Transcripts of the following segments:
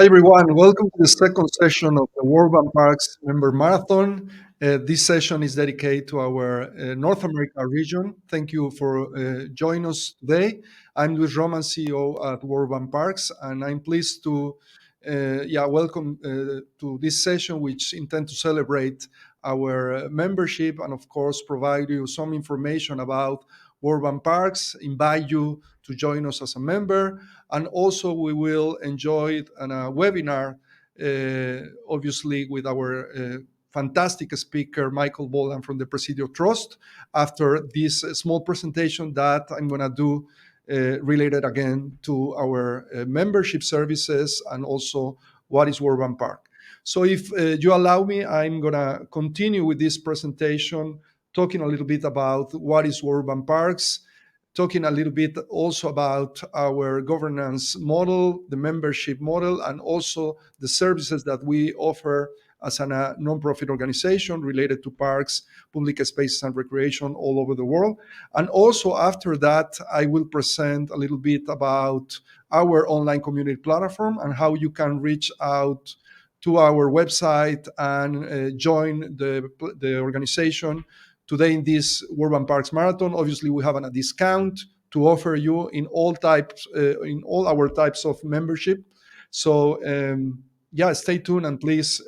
Hi everyone, welcome to the second session of the Urban Parks Member Marathon. This session is dedicated to our North America region. Thank you for joining us today. I'm Luis Roman, CEO at Urban Parks, and I'm pleased to welcome to this session, which intend to celebrate our membership and, of course, provide you some information about Urban Parks, invite you to join us as a member, and also we will enjoy a webinar, obviously with our fantastic speaker, Michael Bolan from the Presidio Trust, after this small presentation that I'm going to do related again to our membership services and also what is Urban Park. So if you allow me, I'm going to continue with this presentation, talking a little bit about what is Urban Parks, talking a little bit also about our governance model, the membership model, and also the services that we offer as a nonprofit organization related to parks, public spaces, and recreation all over the world. And also after that, I will present a little bit about our online community platform and how you can reach out to our website and join the organization today in this Urban Parks Marathon. Obviously, we have a discount to offer you in all types, in all our types of membership. So stay tuned and please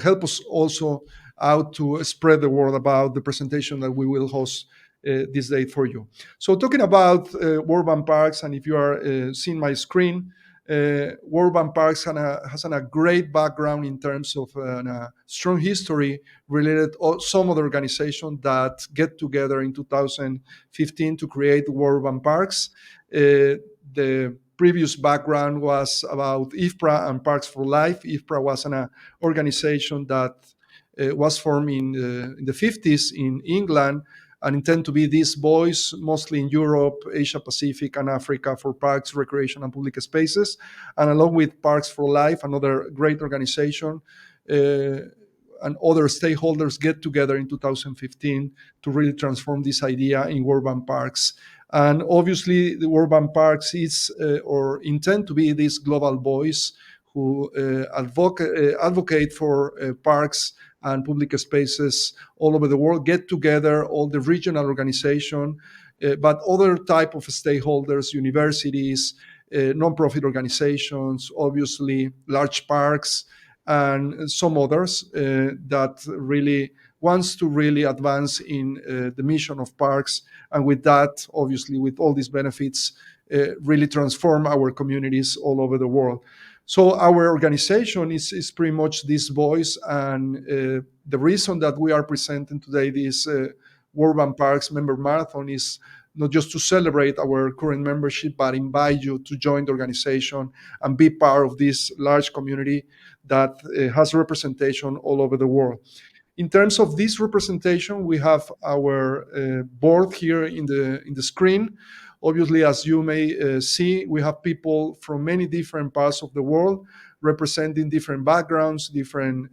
help us also out to spread the word about the presentation that we will host this day for you. So talking about Urban Parks, and if you are seeing my screen, Urban Parks has a great background in terms of a strong history related to some other organizations that get together in 2015 to create Urban Parks. The previous background was about IFPRA and Parks for Life. IFPRA was an organization that was formed in the 50s in England and intend to be this voice mostly in Europe, Asia Pacific, and Africa for parks, recreation, and public spaces. And along with Parks for Life, another great organization, and other stakeholders get together in 2015 to really transform this idea in urban parks. And obviously, the urban parks is or intend to be this global voice who advocate for parks and public spaces all over the world, get together all the regional organization, but other type of stakeholders, universities, non-profit organizations, obviously large parks, and some others that really wants to really advance in the mission of parks, and with that, obviously, with all these benefits, really transform our communities all over the world. So our organization is pretty much this voice, and the reason that we are presenting today this Urban Parks Member Marathon is not just to celebrate our current membership, but invite you to join the organization and be part of this large community that has representation all over the world. In terms of this representation, we have our board here in the screen. Obviously, as you may see, we have people from many different parts of the world representing different backgrounds, different,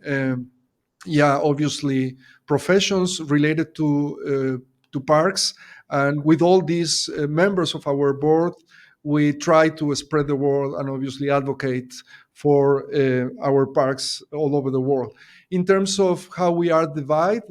obviously, professions related to parks. And with all these members of our board, we try to spread the word and obviously advocate for our parks all over the world. In terms of how we are divided,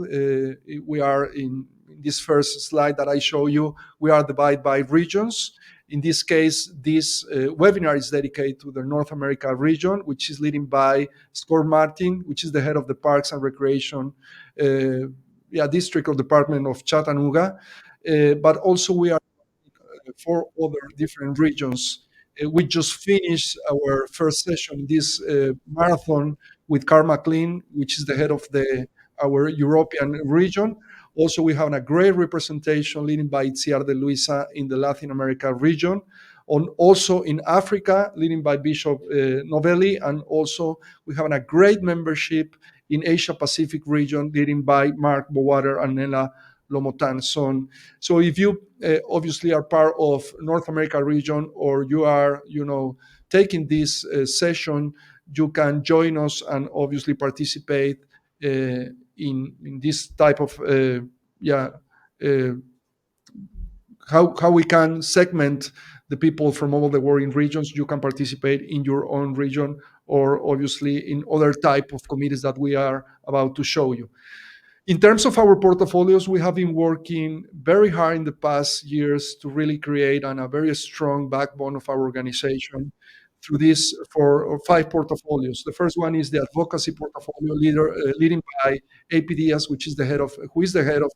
we are in this first slide that I show you, we are divided by regions. In this case, this webinar is dedicated to the North America region, which is leading by Scott Martin, which is the head of the Parks and Recreation District or Department of Chattanooga. But also we are four other different regions. We just finished our first session, this marathon, with Carl McLean, which is the head of our European region. Also, we have a great representation leading by Itziar de Luisa in the Latin America region. Also in Africa, leading by Bishop Novelli. And also we have a great membership in Asia Pacific region, leading by Mark Bowater and Nela Lomotan. So if you obviously are part of North America region, or you are, taking this session, you can join us and obviously participate in this type of how we can segment the people from all the world in regions, you can participate in your own region or obviously in other type of committees that we are about to show you. In terms of our portfolios, we have been working very hard in the past years to really create a very strong backbone of our organization through these 4 or 5 portfolios. The first one is the advocacy portfolio leading by AP Diaz, who is the head of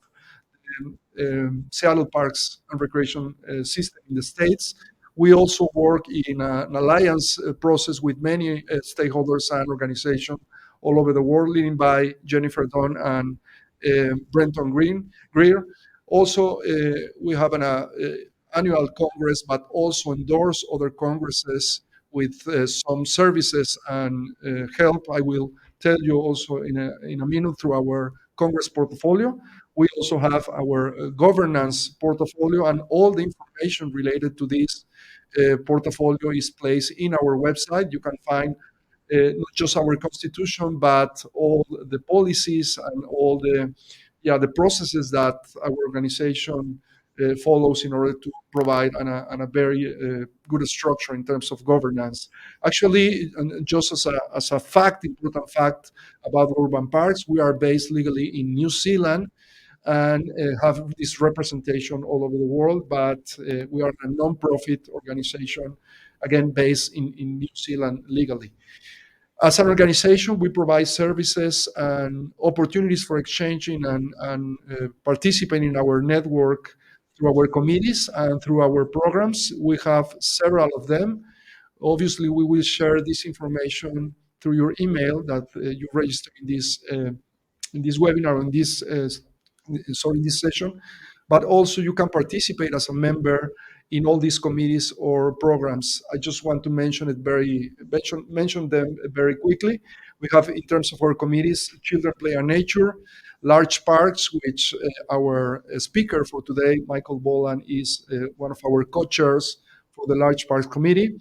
Seattle Parks and Recreation System in the States. We also work in an alliance process with many stakeholders and organizations all over the world, leading by Jennifer Dunn and Brenton Greer. Also, we have an annual congress, but also endorse other congresses with some services and help. I will tell you also in a minute through our congress portfolio. We also have our governance portfolio, and all the information related to this portfolio is placed in our website. You can find not just our constitution, but all the policies and all the processes that our organization follows in order to provide a very good structure in terms of governance. Actually, and just as a fact, important fact about urban parks, we are based legally in New Zealand and have this representation all over the world, but we are a non-profit organization, again, based in New Zealand legally. As an organization, we provide services and opportunities for exchanging and participating in our network through our committees and through our programs. We have several of them. Obviously, we will share this information through your email that you register in this webinar, in this session. But also, you can participate as a member in all these committees or programs. I just want to mention them very quickly. We have, in terms of our committees, Children Play and Nature, Large Parks, which our speaker for today, Michael Boland, is one of our co-chairs for the Large Parks Committee.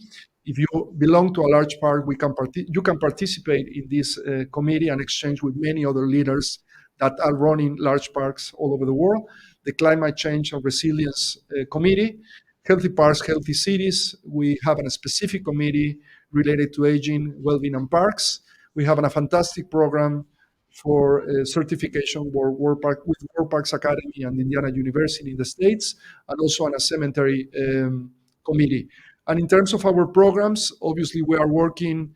If you belong to a large park, you can participate in this committee and exchange with many other leaders that are running large parks all over the world. The Climate Change and Resilience Committee, Healthy Parks, Healthy Cities. We have a specific committee related to aging, well-being, and parks. We have a fantastic program for certification with World Parks Academy and Indiana University in the States, and also on a cemetery committee. And in terms of our programs, obviously we are working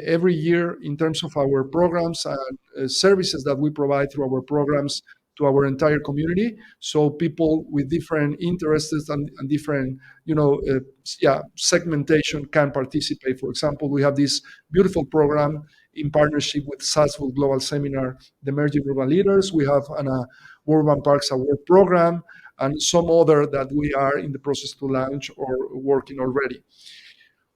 every year in terms of our programs and services that we provide through our programs to our entire community. So people with different interests and different, segmentation can participate. For example, we have this beautiful program in partnership with Salzburg Global Seminar, the Emerging Urban Leaders. We have an Urban Parks Award program and some other that we are in the process to launch or working already.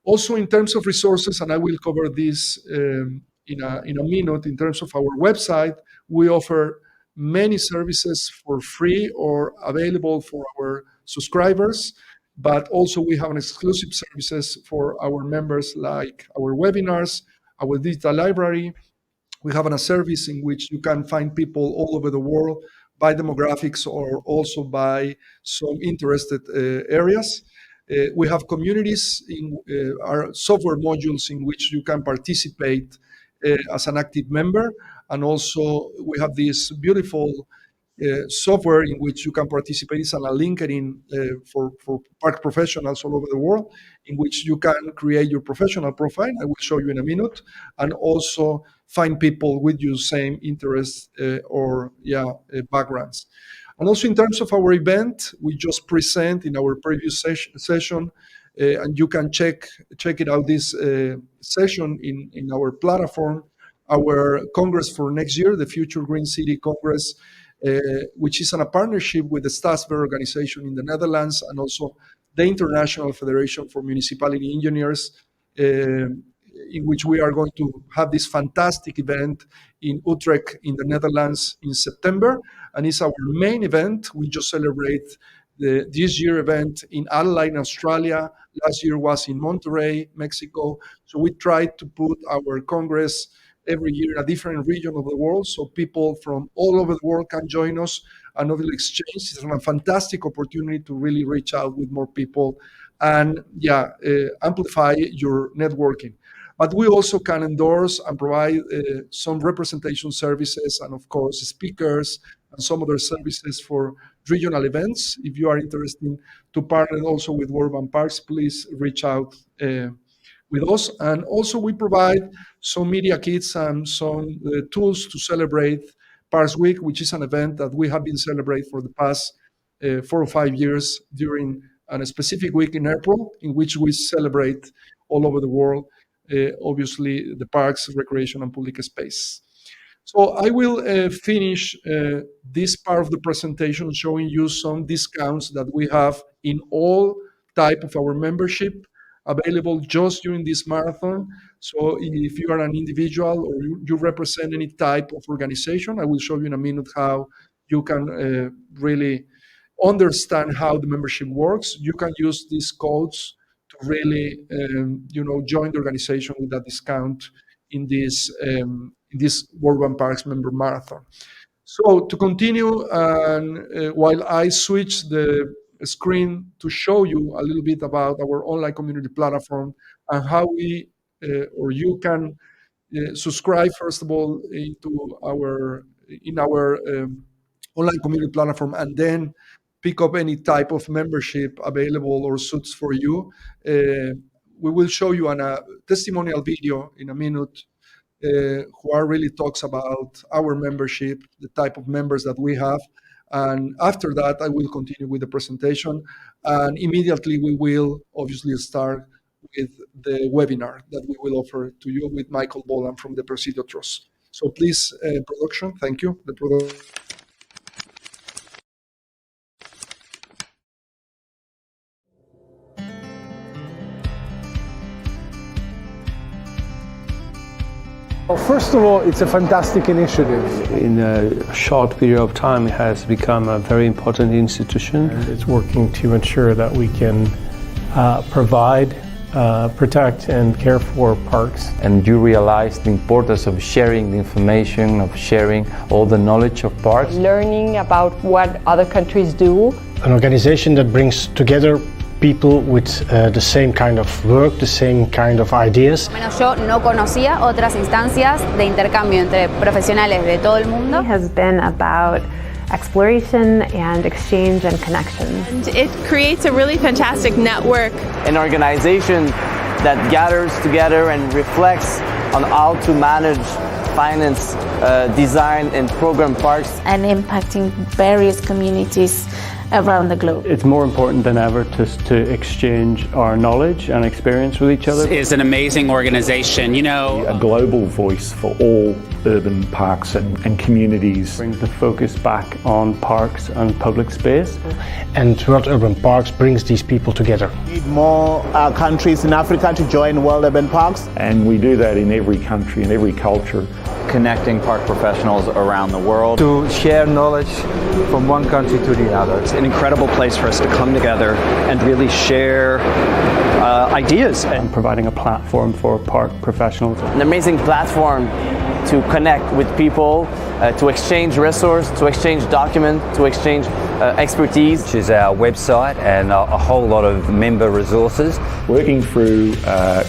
Also, in terms of resources, and I will cover this in a minute, in terms of our website, we offer many services for free or available for our subscribers, but also we have an exclusive services for our members, like our webinars, our digital library. We have a service in which you can find people all over the world by demographics or also by some interested areas. We have communities in our software modules in which you can participate as an active member. And also we have this beautiful software in which you can participate. It's on a LinkedIn for park professionals all over the world, in which you can create your professional profile. I will show you in a minute, and also find people with your same interests or backgrounds. And also in terms of our event, we just present in our previous session, and you can check it out, this session in our platform, our Congress for next year, the Future Green City Congress, which is in a partnership with the Stasberg organization in the Netherlands and also the International Federation for Municipality Engineers, in which we are going to have this fantastic event in Utrecht in the Netherlands in September. And it's our main event. We just celebrate this year event in Adelaide, Australia. Last year was in Monterrey, Mexico. So we try to put our Congress every year in a different region of the world, so people from all over the world can join us and obviously exchange. It's a fantastic opportunity to really reach out with more people and amplify your networking. But we also can endorse and provide some representation services and, of course, speakers and some other services for regional events. If you are interested to partner also with Urban Parks, please reach out with us. And also we provide some media kits and some tools to celebrate Parks Week, which is an event that we have been celebrating for the past 4 or 5 years during a specific week in April, in which we celebrate all over the world, obviously, the parks, recreation, and public space. So I will finish this part of the presentation showing you some discounts that we have in all type of our membership available just during this marathon. So if you are an individual or you represent any type of organization, I will show you in a minute how you can really understand how the membership works. You can use these codes to really, join the organization with a discount in this Urban Parks Member Marathon. So to continue, and while I switch the screen to show you a little bit about our online community platform and how we or you can subscribe first of all into our online community platform, and then pick up any type of membership available or suits for you. We will show you a testimonial video in a minute who really talks about our membership, the type of members that we have. And after that, I will continue with the presentation. And immediately we will obviously start with the webinar that we will offer to you with Michael Boland from the Presidio Trust. So please, production, thank you. Well, first of all, it's a fantastic initiative. In a short period of time, it has become a very important institution. And it's working to ensure that we can provide, protect, and care for parks. And you realize the importance of sharing the information, of sharing all the knowledge of parks. Learning about what other countries do. An organization that brings together people with the same kind of work, the same kind of ideas. Yo no conocía otras instancias de intercambio entre profesionales de todo el mundo. It has been about exploration and exchange and connection. And it creates a really fantastic network. An organization that gathers together and reflects on how to manage, finance, design and program parks. And impacting various communities around the globe. It's more important than ever to exchange our knowledge and experience with each other. It's an amazing organization, A global voice for all urban parks and communities. Brings the focus back on parks and public space. And World Urban Parks brings these people together. We need more countries in Africa to join World Urban Parks. And we do that in every country, in every culture. Connecting park professionals around the world. To share knowledge from one country to the other. It's an incredible place for us to come together and really share ideas. And providing a platform for park professionals. An amazing platform to connect with people, to exchange resources, to exchange documents, to exchange expertise. Which is our website and a whole lot of member resources. Working through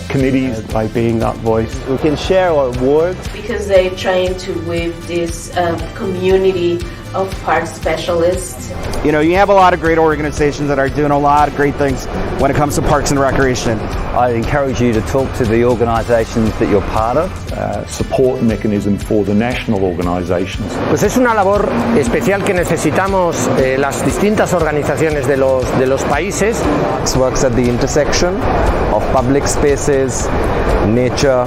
committees. By being that voice. We can share our work. Because they're trying to weave this community of park specialists. You have a lot of great organizations that are doing a lot of great things when it comes to parks and recreation. I encourage you to talk to the organizations that you're part of. Support mechanism for the national organizations. Pues es una labor especial que necesitamos las distintas organizaciones de los países. Parks works at the intersection of public spaces, nature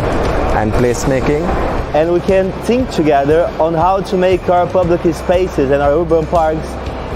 and placemaking. And we can think together on how to make our public spaces and our urban parks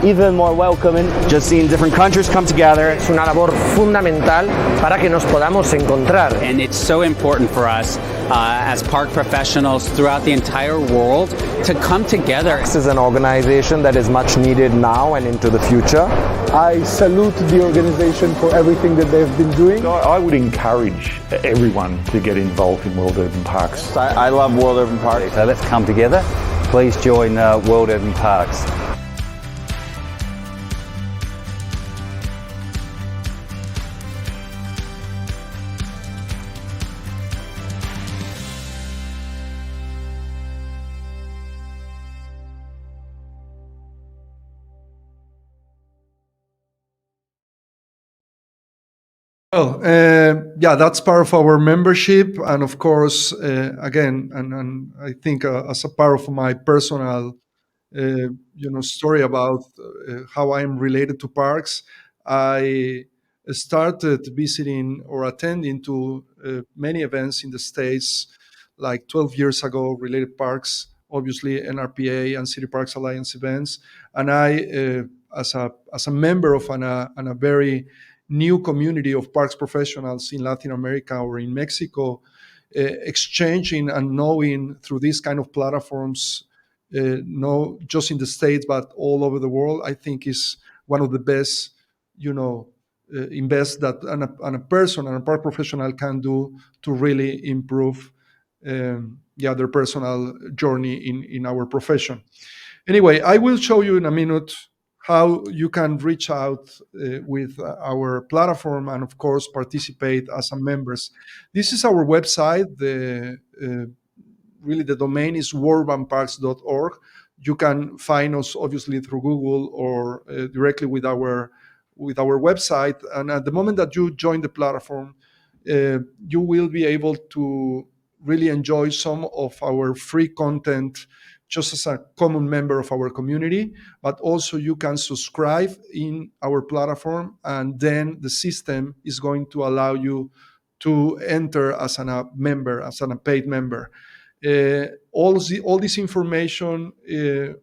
even more welcoming. Just seeing different countries come together. Es una labor fundamental para que nos podamos encontrar. And it's so important for us as park professionals throughout the entire world to come together. This is an organization that is much needed now and into the future. I salute the organization for everything that they've been doing. I would encourage everyone to get involved in World Urban Parks. I love World Urban Parks. So let's come together. Please join World Urban Parks. Well, yeah, that's part of our membership, and of course, again, and I think as a part of my personal, story about how I'm related to parks, I started visiting or attending to many events in the States, like 12 years ago, related parks, obviously NRPA and City Parks Alliance events, and I, as a member of a very new community of parks professionals in Latin America or in Mexico, exchanging and knowing through these kind of platforms, no just in the States but all over the world, I think is one of the best, invest that a person and a park professional can do to really improve, their personal journey in our profession. Anyway, I will show you in a minute how you can reach out with our platform and, of course, participate as a members. This is our website. Really, the domain is worldbanparks.org. You can find us obviously through Google or directly with our website. And at the moment that you join the platform, you will be able to really enjoy some of our free content just as a common member of our community, but also you can subscribe in our platform, and then the system is going to allow you to enter as a member, as a paid member. All this information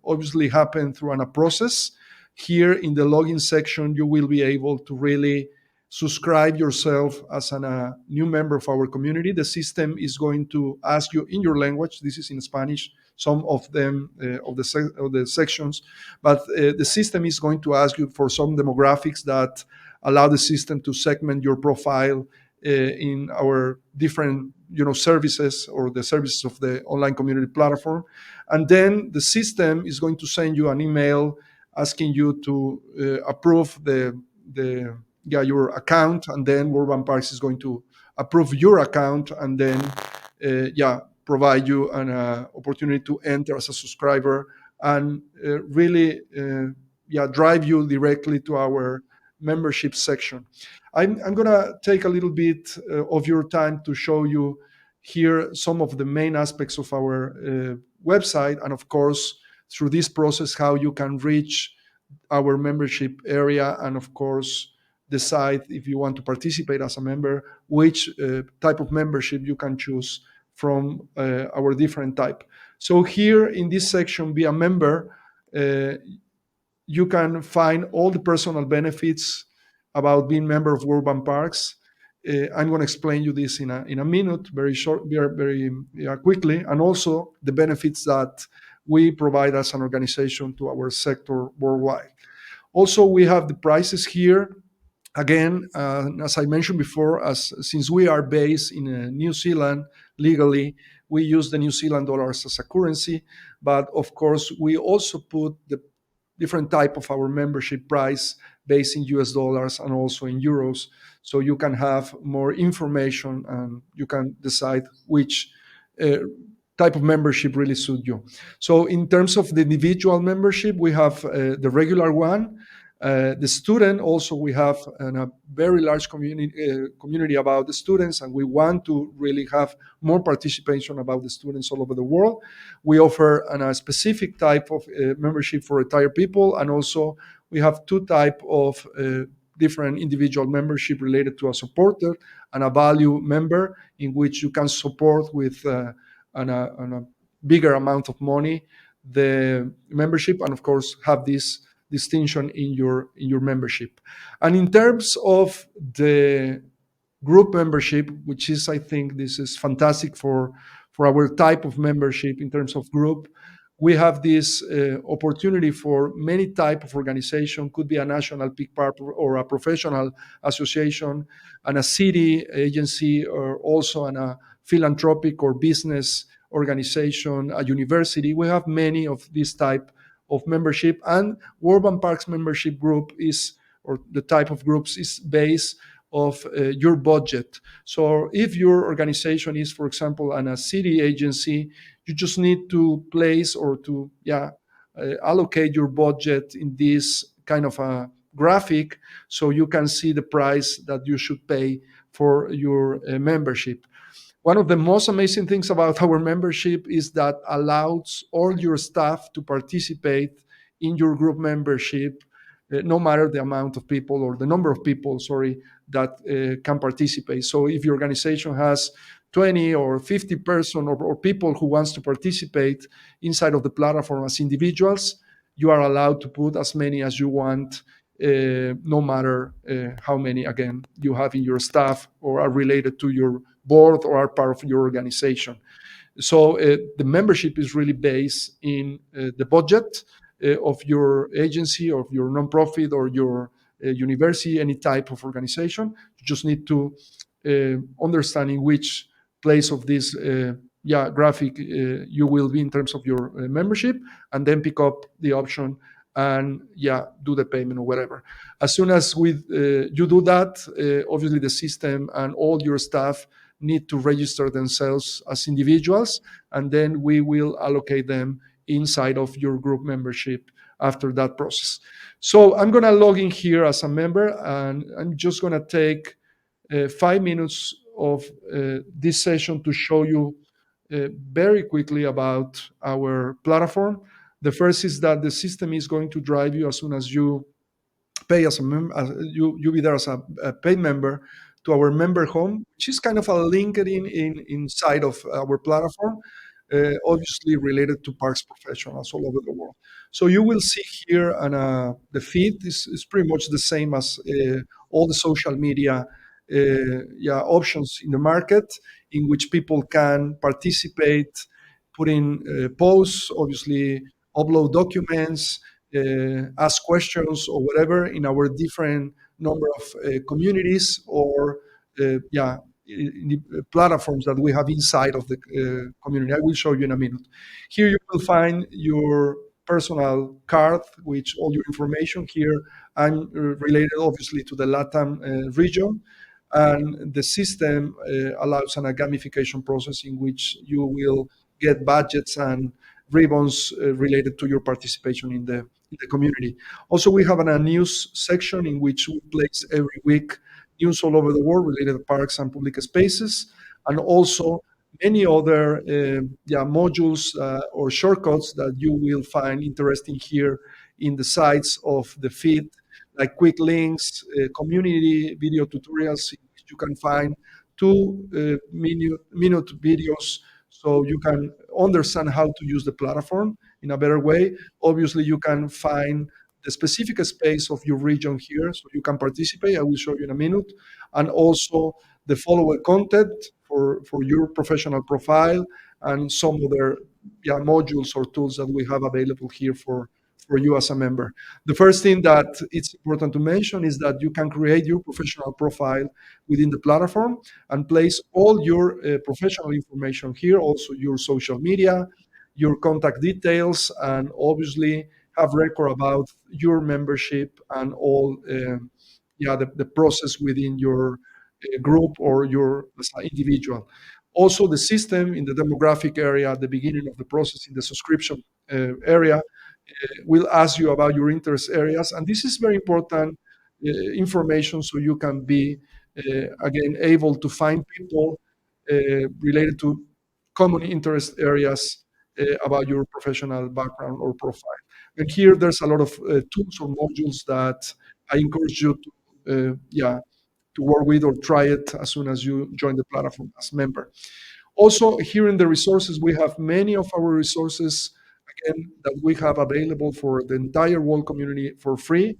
obviously happened through a process. Here in the login section, you will be able to really subscribe yourself as a new member of our community. The system is going to ask you in your language. This is in Spanish, some of them of the sections, but the system is going to ask you for some demographics that allow the system to segment your profile in our different services or the services of the online community platform. And then the system is going to send you an email asking you to approve your account, and then World Bank Parks is going to approve your account, and then provide you an opportunity to enter as a subscriber and really drive you directly to our membership section. I'm going to take a little bit of your time to show you here some of the main aspects of our website, and of course through this process how you can reach our membership area, and of course decide if you want to participate as a member, which type of membership you can choose from our different type. So here in this section, be a member, you can find all the personal benefits about being member of World Bank Parks. I'm going to explain you this in a minute, very short, very quickly, and also the benefits that we provide as an organization to our sector worldwide. Also, we have the prices here. Again, as I mentioned before, since we are based in New Zealand legally, we use the New Zealand dollars as a currency, but of course we also put the different type of our membership price based in US dollars and also in euros, so you can have more information and you can decide which type of membership really suit you. So in terms of the individual membership, we have the regular one. The student also, we have a very large community about the students, and we want to really have more participation about the students all over the world. We offer a specific type of membership for retired people, and also we have two types of different individual membership related to a supporter and a value member, in which you can support with on a bigger amount of money the membership, and of course have this distinction in your membership. And in terms of the group membership, which is, I think this is fantastic for our type of membership in terms of group, we have this opportunity for many type of organization, could be a national peak park or a professional association, and a city agency, or also a philanthropic or business organization, a university. We have many of these type of membership, and World Bank Parks membership group is, or the type of groups is based of your budget. So if your organization is, for example, a city agency, you just need to place or to allocate your budget in this kind of a graphic so you can see the price that you should pay for your membership. One of the most amazing things about our membership is that allows all your staff to participate in your group membership, no matter the amount of people or the number of people, that can participate. So if your organization has 20 or 50 person or people who wants to participate inside of the platform as individuals, you are allowed to put as many as you want, no matter how many, again, you have in your staff or are related to your board or are part of your organization. So the membership is really based in the budget of your agency, of your nonprofit, or your university, any type of organization. You just need to understand in which place of this graphic you will be in terms of your membership, and then pick up the option and do the payment or whatever. As soon as you do that, obviously the system and all your staff need to register themselves as individuals, and then we will allocate them inside of your group membership after that process. So I'm going to log in here as a member, and I'm just going to take 5 minutes of this session to show you very quickly about our platform. The first is that the system is going to drive you as soon as you pay as a member, you be there as a paid member, to our member home, which is kind of a LinkedIn inside of our platform, obviously related to parks professionals all over the world. So you will see here, and the feed is pretty much the same as all the social media options in the market, in which people can participate, put in posts, obviously upload documents, ask questions or whatever in our different number of communities or in the platforms that we have inside of the community. I will show you in a minute. Here you will find your personal card, which all your information here. I'm related obviously to the LATAM region, and the system allows a gamification process in which you will get badges and ribbons related to your participation in the community. Also, we have a news section in which we place every week news all over the world related to parks and public spaces, and also many other modules or shortcuts that you will find interesting here in the sites of the feed, like quick links, community video tutorials in which you can find 2-minute videos so you can understand how to use the platform in a better way. Obviously, you can find the specific space of your region here so you can participate. I will show you in a minute. And also the following content for your professional profile and some other modules or tools that we have available here for you as a member. The first thing that it's important to mention is that you can create your professional profile within the platform and place all your professional information here, also your social media, your contact details, and obviously have record about your membership and all the process within your group or your as an individual. Also, the system in the demographic area at the beginning of the process, in the subscription area, will ask you about your interest areas. And this is very important information so you can be, again, able to find people related to common interest areas about your professional background or profile. And here there's a lot of tools or modules that I encourage you to work with or try it as soon as you join the platform as member. Also, here in the resources, we have many of our resources, again, that we have available for the entire world community for free.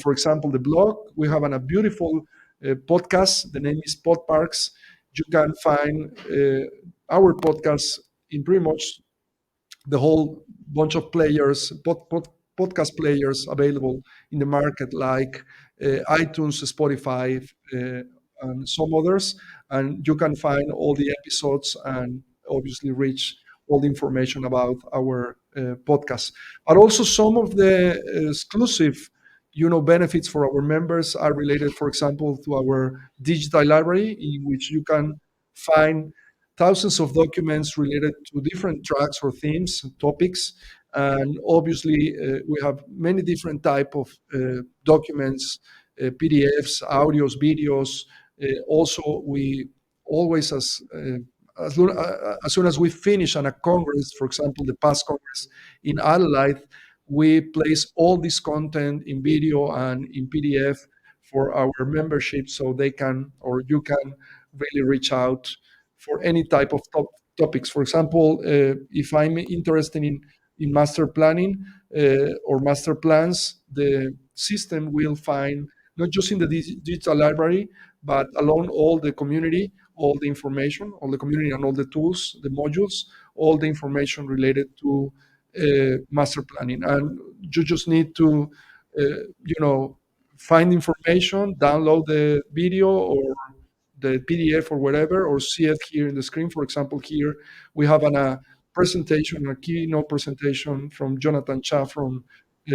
For example, the blog, we have a beautiful podcast. The name is PodParks. You can find our podcast in pretty much the whole bunch of players, podcast players available in the market, like iTunes, Spotify, and some others. And you can find all the episodes and obviously reach all the information about our podcast. But also some of the exclusive benefits for our members are related, for example, to our digital library, in which you can find thousands of documents related to different tracks or themes and topics And obviously, we have many different type of documents, PDFs, audios, videos. Also, we always, as soon as we finish on a congress, for example, the past congress in Adelaide, we place all this content in video and in PDF for our membership, so they can, or you can really reach out for any type of topics. For example, if I'm interested in master planning or master plans, the system will find not just in the digital library, but along all the community, all the information, all the community and all the tools, the modules, all the information related to master planning. And you just need to, find information, download the video or the PDF or whatever, or see it here in the screen. For example, here we have a presentation, a keynote presentation from Jonathan Cha from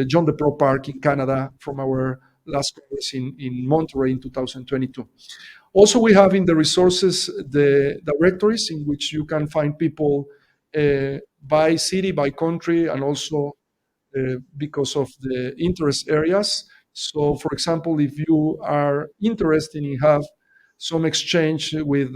John de Pro Park in Canada from our last congress in Monterey in 2022. Also, we have in the resources the directories in which you can find people by city, by country, and also because of the interest areas. So, for example, if you are interested in have some exchange with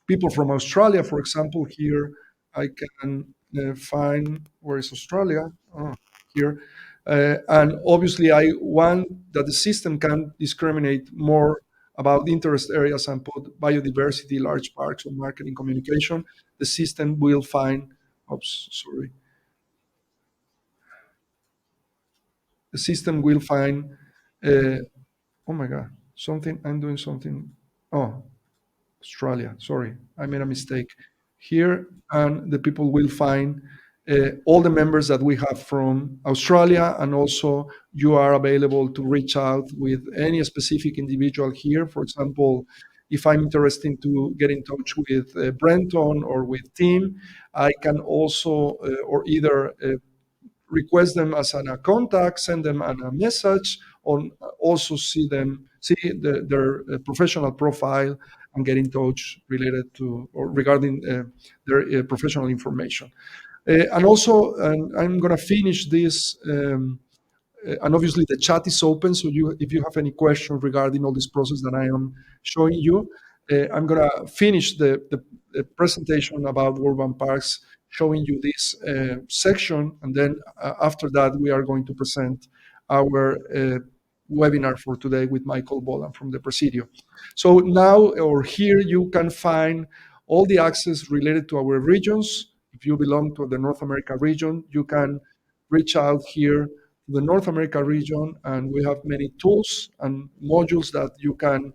people from Australia, for example, here I can find, where is Australia? Oh, here. And obviously, I want that the system can discriminate more about interest areas and put biodiversity, large parks, or marketing communication. The system will find, the system will find, oh my God, I'm doing something. Oh, Australia, sorry, I made a mistake here. And the people will find all the members that we have from Australia, and also you are available to reach out with any specific individual here. For example, if I'm interested to get in touch with Brenton or with Tim, I can also, or either request them as a contact, send them a message, or also see their professional profile and get in touch related to or regarding their professional information. And also, I'm going to finish this, and obviously the chat is open, so if you have any questions regarding all this process that I am showing you, I'm going to finish the presentation about urban parks, showing you this section, and then after that we are going to present our webinar for today with Michael Boland from the Presidio. So now, or here, you can find all the access related to our regions. If you belong to the North America region, you can reach out here to the North America region, and we have many tools and modules that you can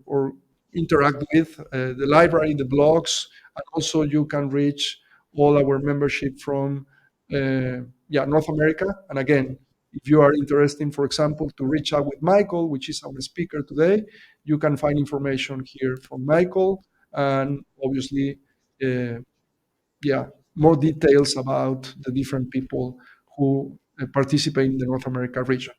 or interact with, the library, the blogs, and also you can reach all our membership from North America. And again, if you are interested, for example, to reach out with Michael, which is our speaker today, you can find information here from Michael, and obviously, more details about the different people who participate in the North America region.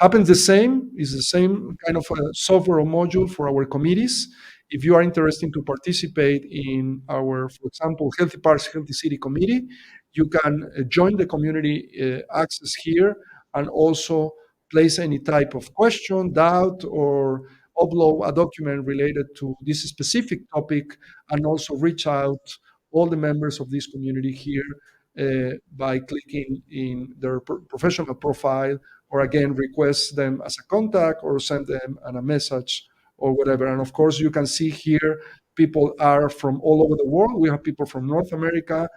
Is the same kind of a software or module for our committees. If you are interested to participate in our, for example, Healthy Parks, Healthy City Committee, you can join the community access here and also place any type of question, doubt, or upload a document related to this specific topic, and also reach out all the members of this community here by clicking in their professional profile, or again, request them as a contact or send them a message or whatever. And of course, you can see here, people are from all over the world. We have people from North America,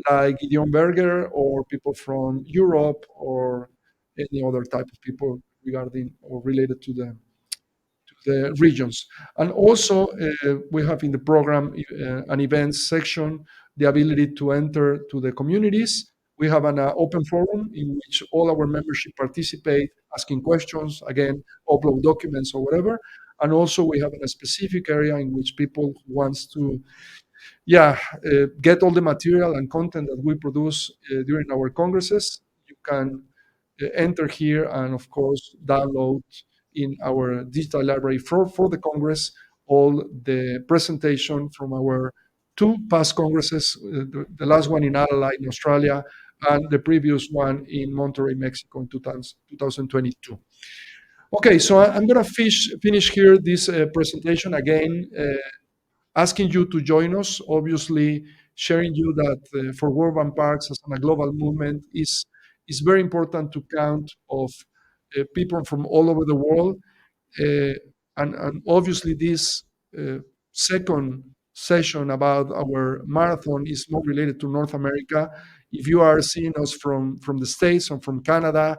like Gideon Berger, or people from Europe, or any other type of people regarding or related to the regions. And also, we have in the program an events section, the ability to enter to the communities. We have an open forum in which all our membership participate, asking questions, again, upload documents or whatever. And also we have a specific area in which people who wants to get all the material and content that we produce during our congresses, you can enter here and, of course, download in our digital library for the Congress all the presentation from our two past congresses, the last one in Adelaide in Australia, and the previous one in Monterrey, Mexico in 2022. Okay, so I'm going to finish here this presentation again, asking you to join us, obviously sharing you that for urban parks as a global movement is very important to count of people from all over the world. And obviously this second session about our marathon is more related to North America. If you are seeing us from the States and from Canada,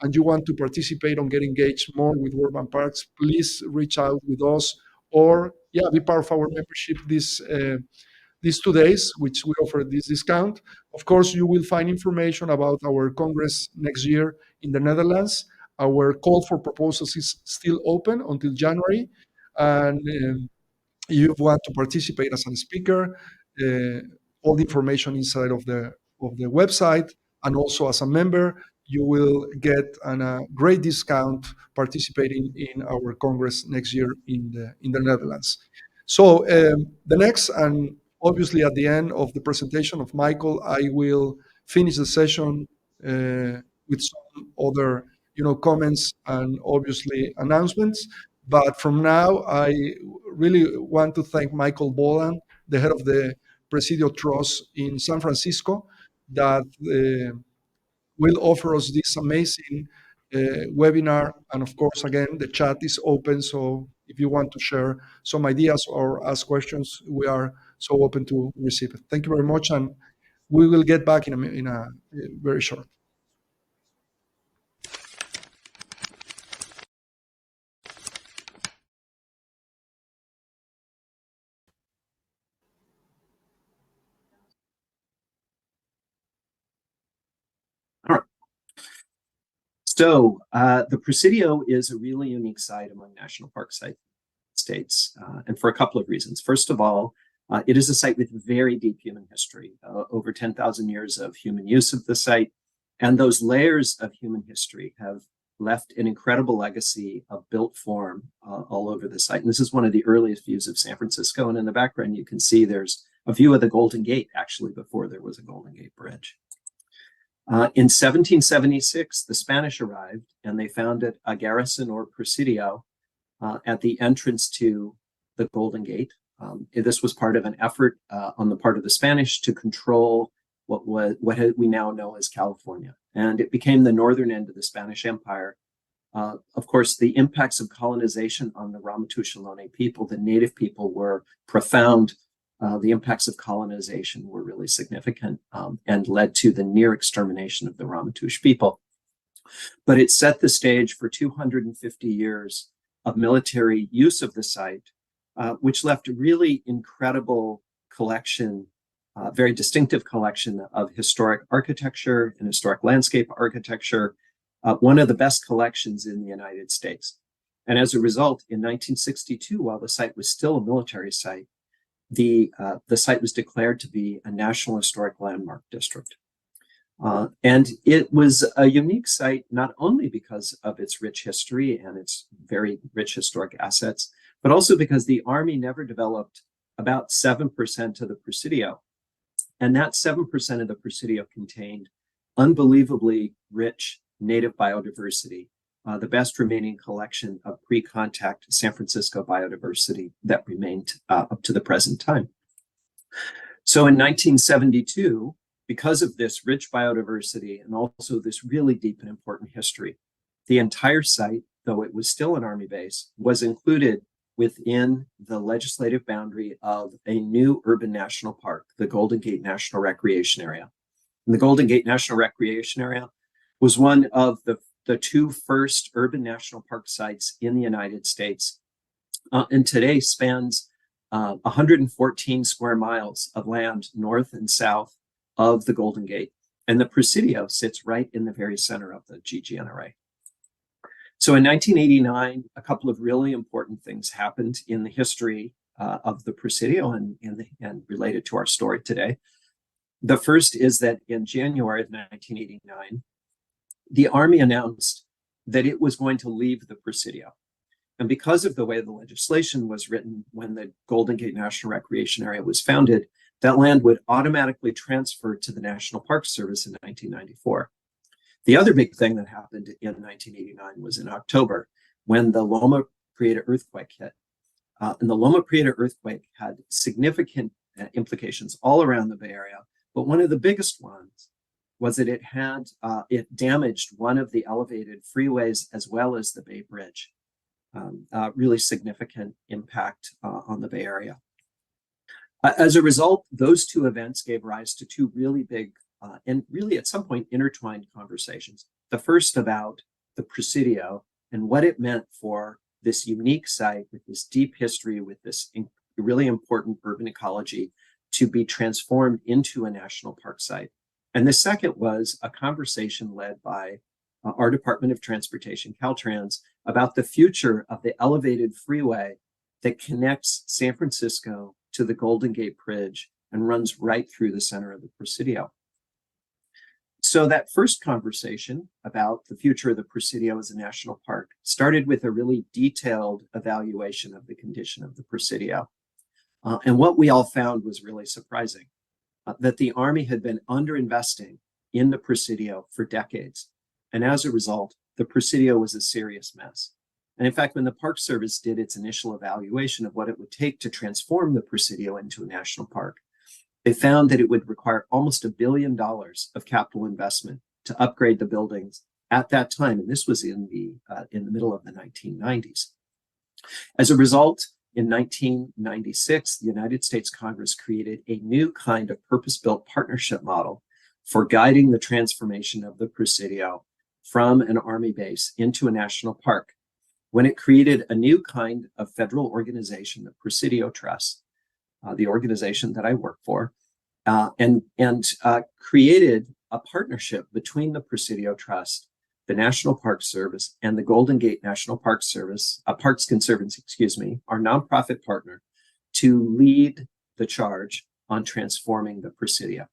and you want to participate or get engaged more with urban parks, please reach out with us, or be part of our membership these 2 days, which we offer this discount. Of course, you will find information about our Congress next year in the Netherlands. Our call for proposals is still open until January. And if you want to participate as a speaker, all the information inside of the website, and also as a member, you will get a great discount participating in our Congress next year in the Netherlands. So the next, and obviously at the end of the presentation of Michael, I will finish the session with some other comments and obviously announcements. But from now, I really want to thank Michael Boland, the head of the Presidio Trust in San Francisco, that will offer us this amazing webinar. And of course, again, the chat is open. So if you want to share some ideas or ask questions, we are so open to receive it. Thank you very much. And we will get back in a very short. So the Presidio is a really unique site among national park sites in the States, and for a couple of reasons. First of all, it is a site with very deep human history, over 10,000 years of human use of the site, and those layers of human history have left an incredible legacy of built form all over the site. And this is one of the earliest views of San Francisco, and in the background you can see there's a view of the Golden Gate, actually, before there was a Golden Gate Bridge. In 1776, the Spanish arrived and they founded a garrison or presidio at the entrance to the Golden Gate. This was part of an effort on the part of the Spanish to control what we now know as California. And it became the northern end of the Spanish Empire. Of course, the impacts of colonization on the Ramaytush Ohlone people, the native people, were profound. The impacts of colonization were really significant and led to the near extermination of the Ramaytush people. But it set the stage for 250 years of military use of the site, which left a really incredible collection, very distinctive collection of historic architecture and historic landscape architecture, one of the best collections in the United States. And as a result, in 1962, while the site was still a military site, the site was declared to be a National Historic Landmark District. And it was a unique site, not only because of its rich history and its very rich historic assets, but also because the Army never developed about 7% of the Presidio. And that 7% of the Presidio contained unbelievably rich native biodiversity, the best remaining collection of pre-contact San Francisco biodiversity that remained up to the present time. So in 1972, because of this rich biodiversity and also this really deep and important history, the entire site, though it was still an Army base, was included within the legislative boundary of a new urban national park, the Golden Gate National Recreation Area. And the Golden Gate National Recreation Area was one of the two first urban national park sites in the United States, and today spans 114 square miles of land north and south of the Golden Gate. And the Presidio sits right in the very center of the GGNRA. So in 1989, a couple of really important things happened in the history of the Presidio and related to our story today. The first is that in January of 1989, the Army announced that it was going to leave the Presidio. And because of the way the legislation was written when the Golden Gate National Recreation Area was founded, that land would automatically transfer to the National Park Service in 1994. The other big thing that happened in 1989 was in October when the Loma Prieta earthquake hit. And the Loma Prieta earthquake had significant implications all around the Bay Area, but one of the biggest ones was that it damaged one of the elevated freeways as well as the Bay Bridge. Really significant impact on the Bay Area. As a result, those two events gave rise to two really big and really at some point intertwined conversations. The first about the Presidio and what it meant for this unique site with this deep history, with this really important urban ecology to be transformed into a national park site. And the second was a conversation led by our Department of Transportation, Caltrans, about the future of the elevated freeway that connects San Francisco to the Golden Gate Bridge and runs right through the center of the Presidio. So that first conversation about the future of the Presidio as a national park started with a really detailed evaluation of the condition of the Presidio. And what we all found was really surprising, that the Army had been underinvesting in the Presidio for decades. And as a result, the Presidio was a serious mess. And in fact, when the Park Service did its initial evaluation of what it would take to transform the Presidio into a national park, they found that it would require almost $1 billion of capital investment to upgrade the buildings at that time. And this was in the middle of the 1990s. As a result, in 1996, the United States Congress created a new kind of purpose-built partnership model for guiding the transformation of the Presidio from an Army base into a national park, when it created a new kind of federal organization, the Presidio Trust, the organization that I work for, and created a partnership between the Presidio Trust, the National Park Service, and the Golden Gate National Park Service, Parks Conservancy, our nonprofit partner, to lead the charge on transforming the Presidio.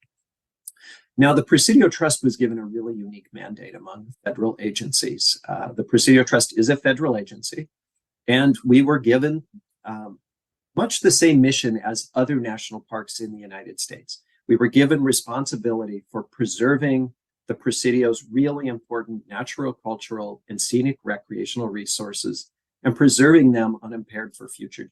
Now, the Presidio Trust was given a really unique mandate among federal agencies. The Presidio Trust is a federal agency, and we were given much the same mission as other national parks in the United States. We were given responsibility for preserving the Presidio's really important natural, cultural, and scenic recreational resources and preserving them unimpaired for future.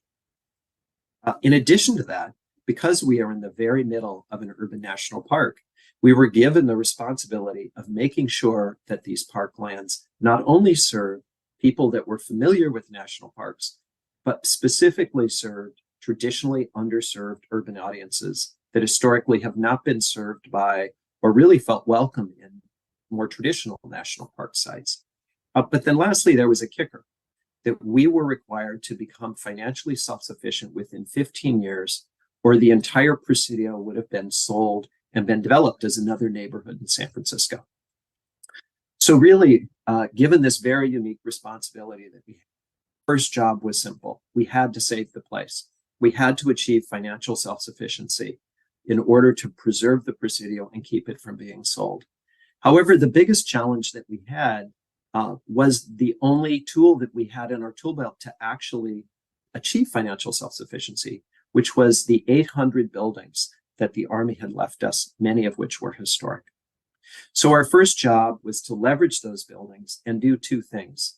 In addition to that, because we are in the very middle of an urban national park, we were given the responsibility of making sure that these parklands not only serve people that were familiar with national parks, but specifically served traditionally underserved urban audiences that historically have not been served by or really felt welcome in more traditional national park sites. But then lastly, there was a kicker, that we were required to become financially self-sufficient within 15 years, or the entire Presidio would have been sold and been developed as another neighborhood in San Francisco. So really, given this very unique responsibility that we had, first job was simple. We had to save the place. We had to achieve financial self-sufficiency in order to preserve the Presidio and keep it from being sold. However, the biggest challenge that we had was the only tool that we had in our tool belt to actually achieve financial self-sufficiency, which was the 800 buildings that the Army had left us, many of which were historic. So our first job was to leverage those buildings and do two things,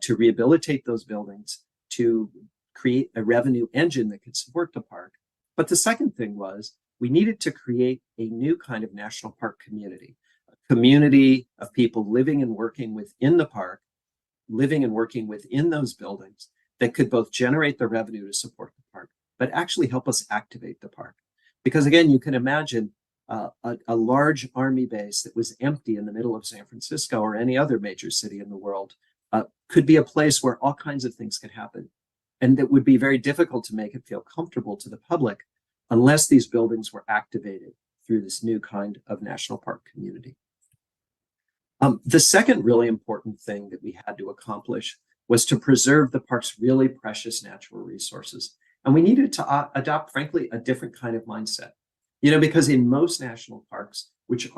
to rehabilitate those buildings, to create a revenue engine that could support the park. But the second thing was we needed to create a new kind of national park community, a community of people living and working within the park, living and working within those buildings that could both generate the revenue to support the park, but actually help us activate the park. Because again, you can imagine a large Army base that was empty in the middle of San Francisco or any other major city in the world could be a place where all kinds of things could happen. And that would be very difficult to make it feel comfortable to the public unless these buildings were activated through this new kind of national park community. The second really important thing that we had to accomplish was to preserve the park's really precious natural resources. And we needed to adopt, frankly, a different kind of mindset. You know, because in most national parks, which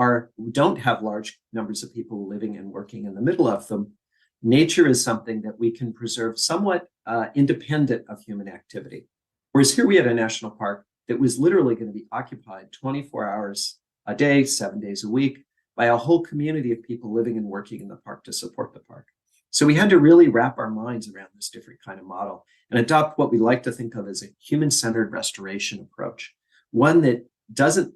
don't have large numbers of people living and working in the middle of them, nature is something that we can preserve somewhat independent of human activity. Whereas here we had a national park that was literally going to be occupied 24 hours a day, 7 days a week by a whole community of people living and working in the park to support the park. So we had to really wrap our minds around this different kind of model and adopt what we like to think of as a human-centered restoration approach, one that doesn't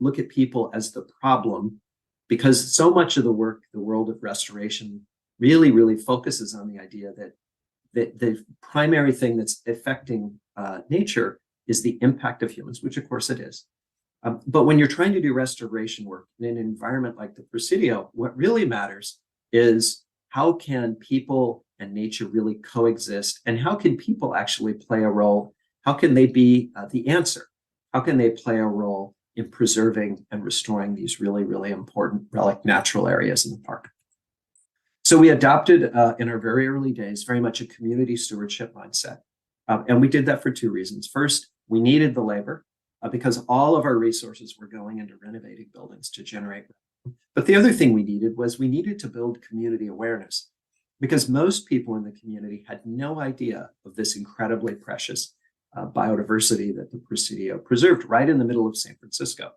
look at people as the problem, because so much of the work, the world of restoration, really focuses on the idea that the primary thing that's affecting nature is the impact of humans, which of course it is. But when you're trying to do restoration work in an environment like the Presidio, what really matters is how can people and nature really coexist, and how can people actually play a role? How can they be the answer? How can they play a role in preserving and restoring these really important relic natural areas in the park? So we adopted in our very early days very much a community stewardship mindset. And we did that for two reasons. First, we needed the labor because all of our resources were going into renovating buildings to generate revenue. But the other thing we needed was we needed to build community awareness, because most people in the community had no idea of this incredibly precious biodiversity that the Presidio preserved right in the middle of San Francisco.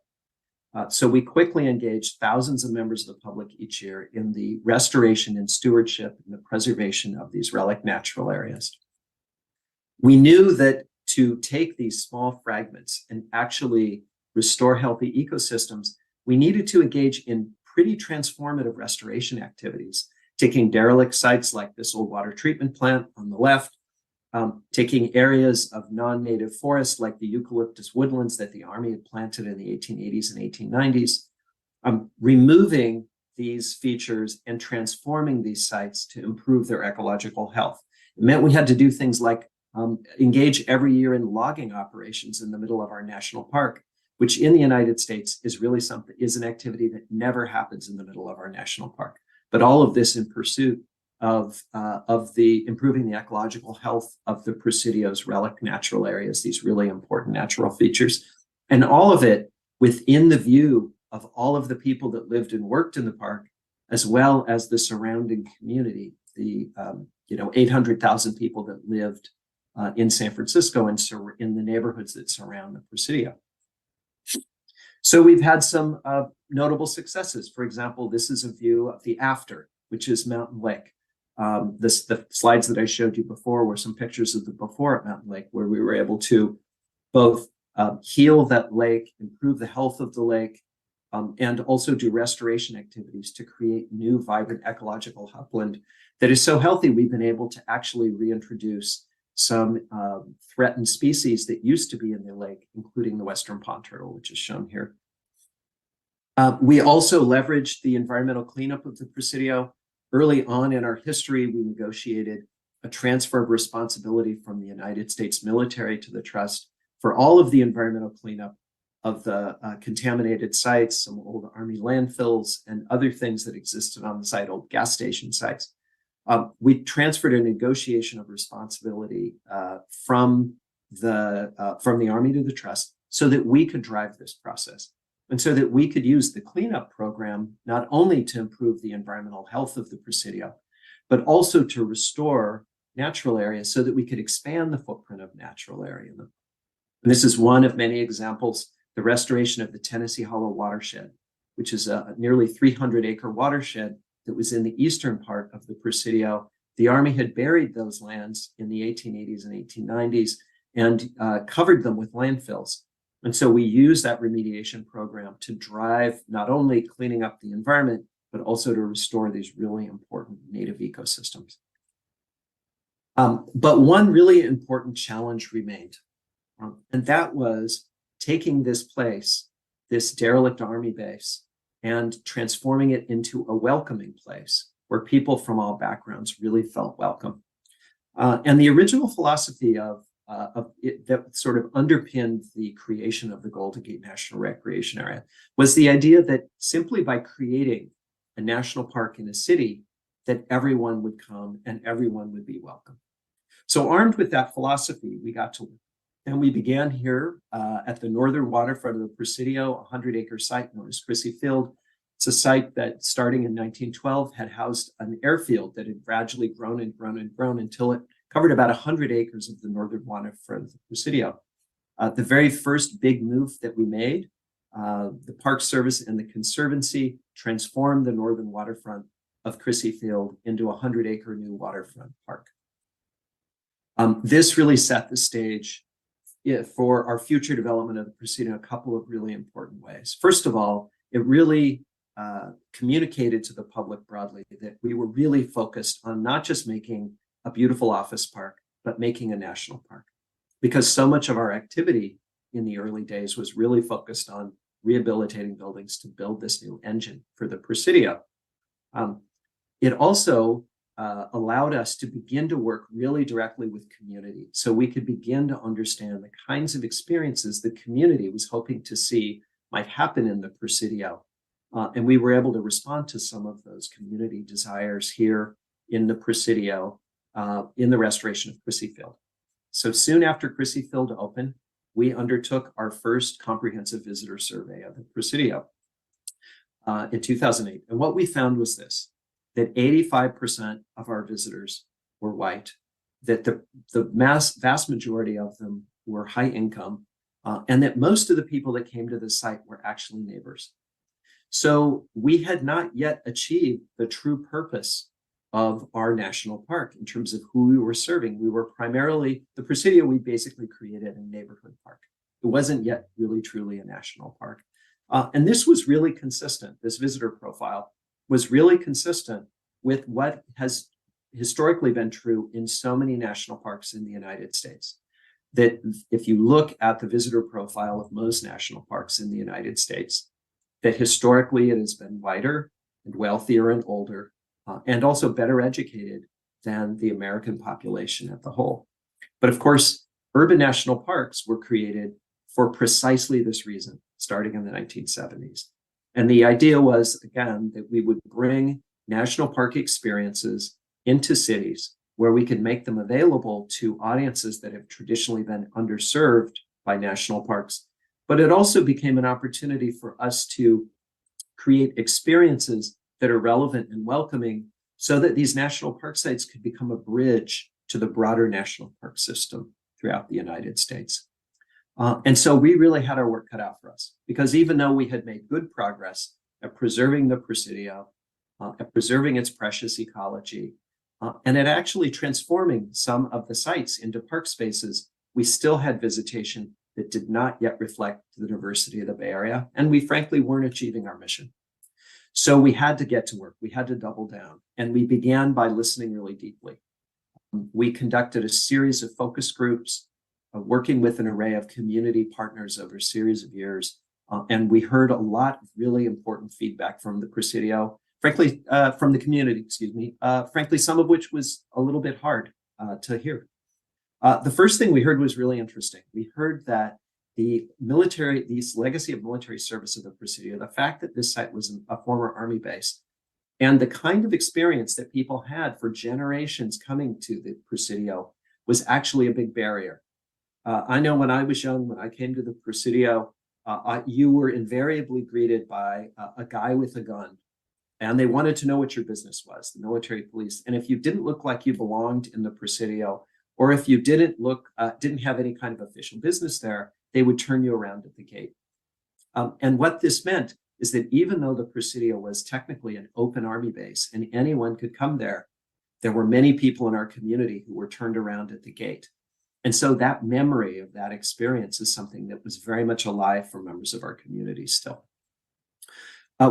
So we quickly engaged thousands of members of the public each year in the restoration and stewardship and the preservation of these relic natural areas. We knew that to take these small fragments and actually restore healthy ecosystems, we needed to engage in pretty transformative restoration activities, taking derelict sites like this old water treatment plant on the left, taking areas of non-native forests like the eucalyptus woodlands that the Army had planted in the 1880s and 1890s, removing these features and transforming these sites to improve their ecological health. It meant we had to do things like engage every year in logging operations in the middle of our national park, which in the United States is really is an activity that never happens in the middle of our national park. But all of this in pursuit of improving the ecological health of the Presidio's relic natural areas, these really important natural features, and all of it within the view of all of the people that lived and worked in the park, as well as the surrounding community, the 800,000 people that lived in San Francisco and in the neighborhoods that surround the Presidio. So we've had some notable successes. For example, this is a view of the after, which is Mountain Lake. The slides that I showed you before were some pictures of the before at Mountain Lake, where we were able to both heal that lake, improve the health of the lake, and also do restoration activities to create new vibrant ecological upland that is so healthy we've been able to actually reintroduce some threatened species that used to be in the lake, including the western pond turtle, which is shown here. We also leveraged the environmental cleanup of the Presidio. Early on in our history, we negotiated a transfer of responsibility from the United States military to the Trust for all of the environmental cleanup of the contaminated sites, some old Army landfills, and other things that existed on the site, old gas station sites. We transferred a negotiation of responsibility from the Army to the Trust so that we could drive this process, and so that we could use the cleanup program not only to improve the environmental health of the Presidio, but also to restore natural areas so that we could expand the footprint of natural area. And this is one of many examples, the restoration of the Tennessee Hollow watershed, which is a nearly 300-acre watershed that was in the eastern part of the Presidio. The Army had buried those lands in the 1880s and 1890s and covered them with landfills. And so we use that remediation program to drive not only cleaning up the environment, but also to restore these really important native ecosystems. But one really important challenge remained, and that was taking this place, this derelict Army base, and transforming it into a welcoming place where people from all backgrounds really felt welcome. And the original philosophy of it that sort of underpinned the creation of the Golden Gate National Recreation Area was the idea that simply by creating a national park in a city, that everyone would come and everyone would be welcome. So armed with that philosophy, we got to work. And we began here at the northern waterfront of the Presidio, a 100-acre site known as Crissy Field, It's a site that, starting in 1912, had housed an airfield that had gradually grown and grown and grown until it covered about 100 acres of the northern waterfront of the Presidio. The very first big move that we made, the Park Service and the Conservancy transformed the northern waterfront of Crissy Field into a 100-acre new waterfront park. This really set the stage for our future development of the Presidio in a couple of really important ways. First of all, it really communicated to the public broadly that we were really focused on not just making a beautiful office park, but making a national park. Because so much of our activity in the early days was really focused on rehabilitating buildings to build this new engine for the Presidio. It also allowed us to begin to work really directly with community, so we could begin to understand the kinds of experiences the community was hoping to see might happen in the Presidio. And we were able to respond to some of those community desires here in the Presidio, in the restoration of Crissy Field. So soon after Crissy Field opened, we undertook our first comprehensive visitor survey of the Presidio in 2008. And what we found was this, that 85% of our visitors were white, that the vast majority of them were high income, and that most of the people that came to the site were actually neighbors. So we had not yet achieved the true purpose of our national park in terms of who we were serving. We were primarily, the Presidio, we basically created a neighborhood park. It wasn't yet really truly a national park. And this was really consistent. This visitor profile was really consistent with what has historically been true in so many national parks in the United States. That if you look at the visitor profile of most national parks in the United States, that historically it has been whiter and wealthier and older, and also better educated than the American population at the whole. But of course, urban national parks were created for precisely this reason, starting in the 1970s. And the idea was, again, that we would bring national park experiences into cities where we could make them available to audiences that have traditionally been underserved by national parks. But it also became an opportunity for us to create experiences that are relevant and welcoming so that these national park sites could become a bridge to the broader national park system throughout the United States. And so we really had our work cut out for us, because even though we had made good progress at preserving the Presidio, at preserving its precious ecology, and at actually transforming some of the sites into park spaces, we still had visitation that did not yet reflect the diversity of the Bay Area. And we frankly weren't achieving our mission. So we had to get to work. We had to double down. And we began by listening really deeply. We conducted a series of focus groups, working with an array of community partners over a series of years. And we heard a lot of really important feedback from the Presidio, frankly, from the community, frankly, some of which was a little bit hard to hear. The first thing we heard was really interesting. We heard that this legacy of military service of the Presidio, the fact that this site was a former Army base, and the kind of experience that people had for generations coming to the Presidio was actually a big barrier. I know when I was young, when I came to the Presidio, you were invariably greeted by a guy with a gun, and they wanted to know what your business was, the military police. And if you didn't look like you belonged in the Presidio, or if you didn't have any kind of official business there, they would turn you around at the gate. And what this meant is that even though the Presidio was technically an open Army base and anyone could come there, there were many people in our community who were turned around at the gate. And so that memory of that experience is something that was very much alive for members of our community still.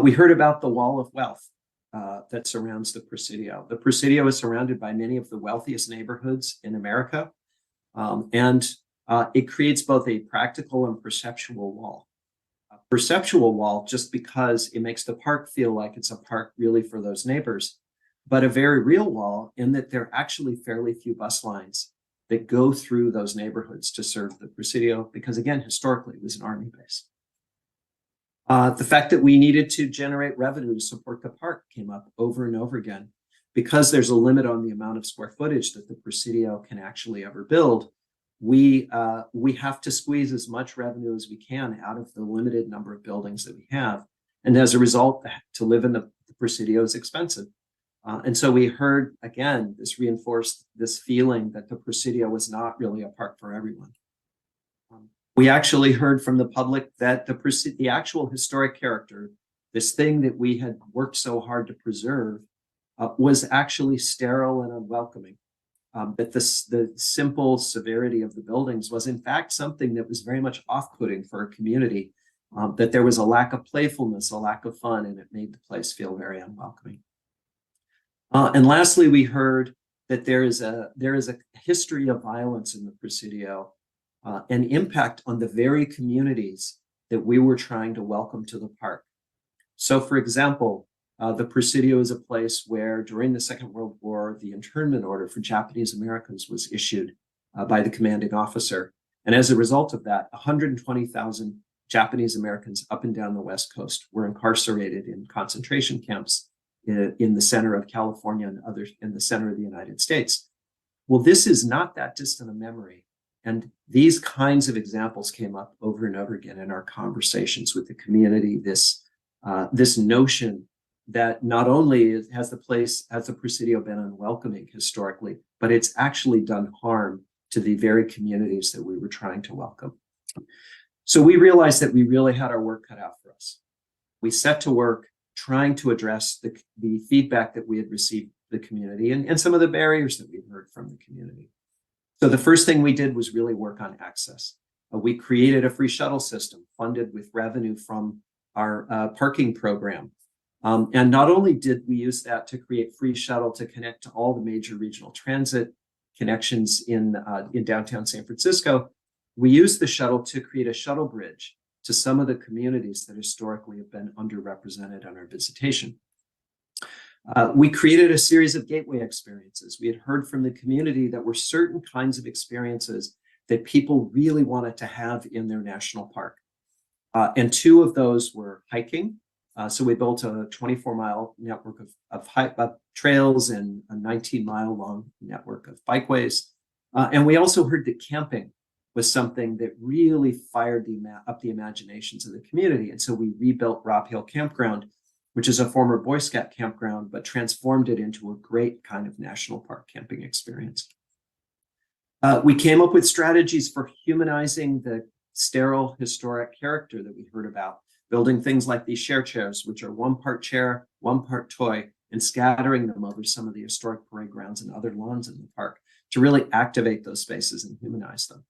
We heard about the wall of wealth that surrounds the Presidio. The Presidio is surrounded by many of the wealthiest neighborhoods in America. It creates both a practical and perceptual wall. A perceptual wall just because it makes the park feel like it's a park really for those neighbors, but a very real wall in that there are actually fairly few bus lines that go through those neighborhoods to serve the Presidio, because again, historically it was an Army base. The fact that we needed to generate revenue to support the park came up over and over again. Because there's a limit on the amount of square footage that the Presidio can actually ever build, we have to squeeze as much revenue as we can out of the limited number of buildings that we have. And as a result, to live in the Presidio is expensive. And so we heard, again, this reinforced this feeling that the Presidio was not really a park for everyone. We actually heard from the public that the actual historic character, this thing that we had worked so hard to preserve, was actually sterile and unwelcoming. That the simple severity of the buildings was in fact something that was very much off-putting for a community, that there was a lack of playfulness, a lack of fun, and it made the place feel very unwelcoming. And lastly, we heard that there is a history of violence in the Presidio, an impact on the very communities that we were trying to welcome to the park. So, for example, the Presidio is a place where during the Second World War, the internment order for Japanese Americans was issued by the commanding officer. And as a result of that, 120,000 Japanese Americans up and down the West Coast were incarcerated in concentration camps in the center of California and others in the center of the United States. Well, this is not that distant a memory. And these kinds of examples came up over and over again in our conversations with the community, this notion that not only has the Presidio been unwelcoming historically, but it's actually done harm to the very communities that we were trying to welcome. So we realized that we really had our work cut out for us. We set to work trying to address the feedback that we had received from the community and some of the barriers that we've heard from the community. So the first thing we did was really work on access. We created a free shuttle system funded with revenue from our parking program. And not only did we use that to create free shuttle to connect to all the major regional transit connections in downtown San Francisco, we used the shuttle to create a shuttle bridge to some of the communities that historically have been underrepresented on our visitation. We created a series of gateway experiences. We had heard from the community that were certain kinds of experiences that people really wanted to have in their national park. And two of those were hiking. So we built a 24-mile network of trails and a 19-mile long network of bikeways. And we also heard that camping was something that really fired up the imaginations of the community. And so we rebuilt Robb Hill Campground, which is a former Boy Scout campground, but transformed it into a great kind of national park camping experience. We came up with strategies for humanizing the sterile historic character that we heard about, building things like these share chairs, which are one part chair, one part toy, and scattering them over some of the historic parade grounds and other lawns in the park to really activate those spaces and humanize them.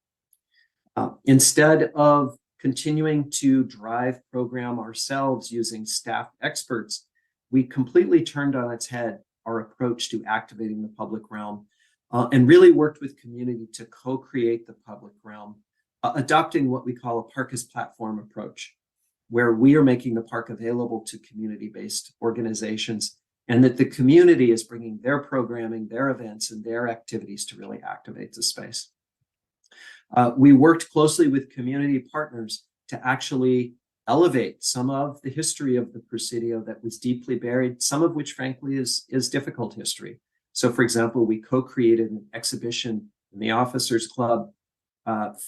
Instead of continuing to drive program ourselves using staff experts, we completely turned on its head our approach to activating the public realm and really worked with community to co-create the public realm, adopting what we call a park as platform approach, where we are making the park available to community-based organizations and that the community is bringing their programming, their events, and their activities to really activate the space. We worked closely with community partners to actually elevate some of the history of the Presidio that was deeply buried, some of which, frankly, is difficult history. So, for example, we co-created an exhibition in the Officers Club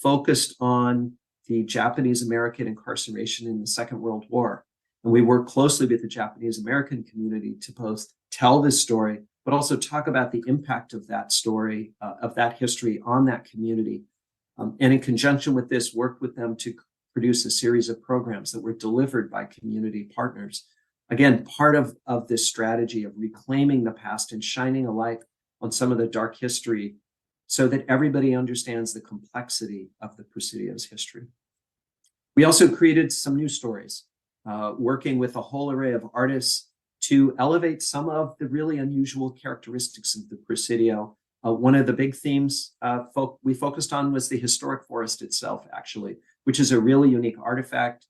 focused on the Japanese American incarceration in the Second World War. And we worked closely with the Japanese American community to both tell this story, but also talk about the impact of that story, of that history on that community. And in conjunction with this, worked with them to produce a series of programs that were delivered by community partners. Again, part of this strategy of reclaiming the past and shining a light on some of the dark history so that everybody understands the complexity of the Presidio's history. We also created some new stories, working with a whole array of artists to elevate some of the really unusual characteristics of the Presidio. One of the big themes we focused on was the historic forest itself, actually, which is a really unique artifact,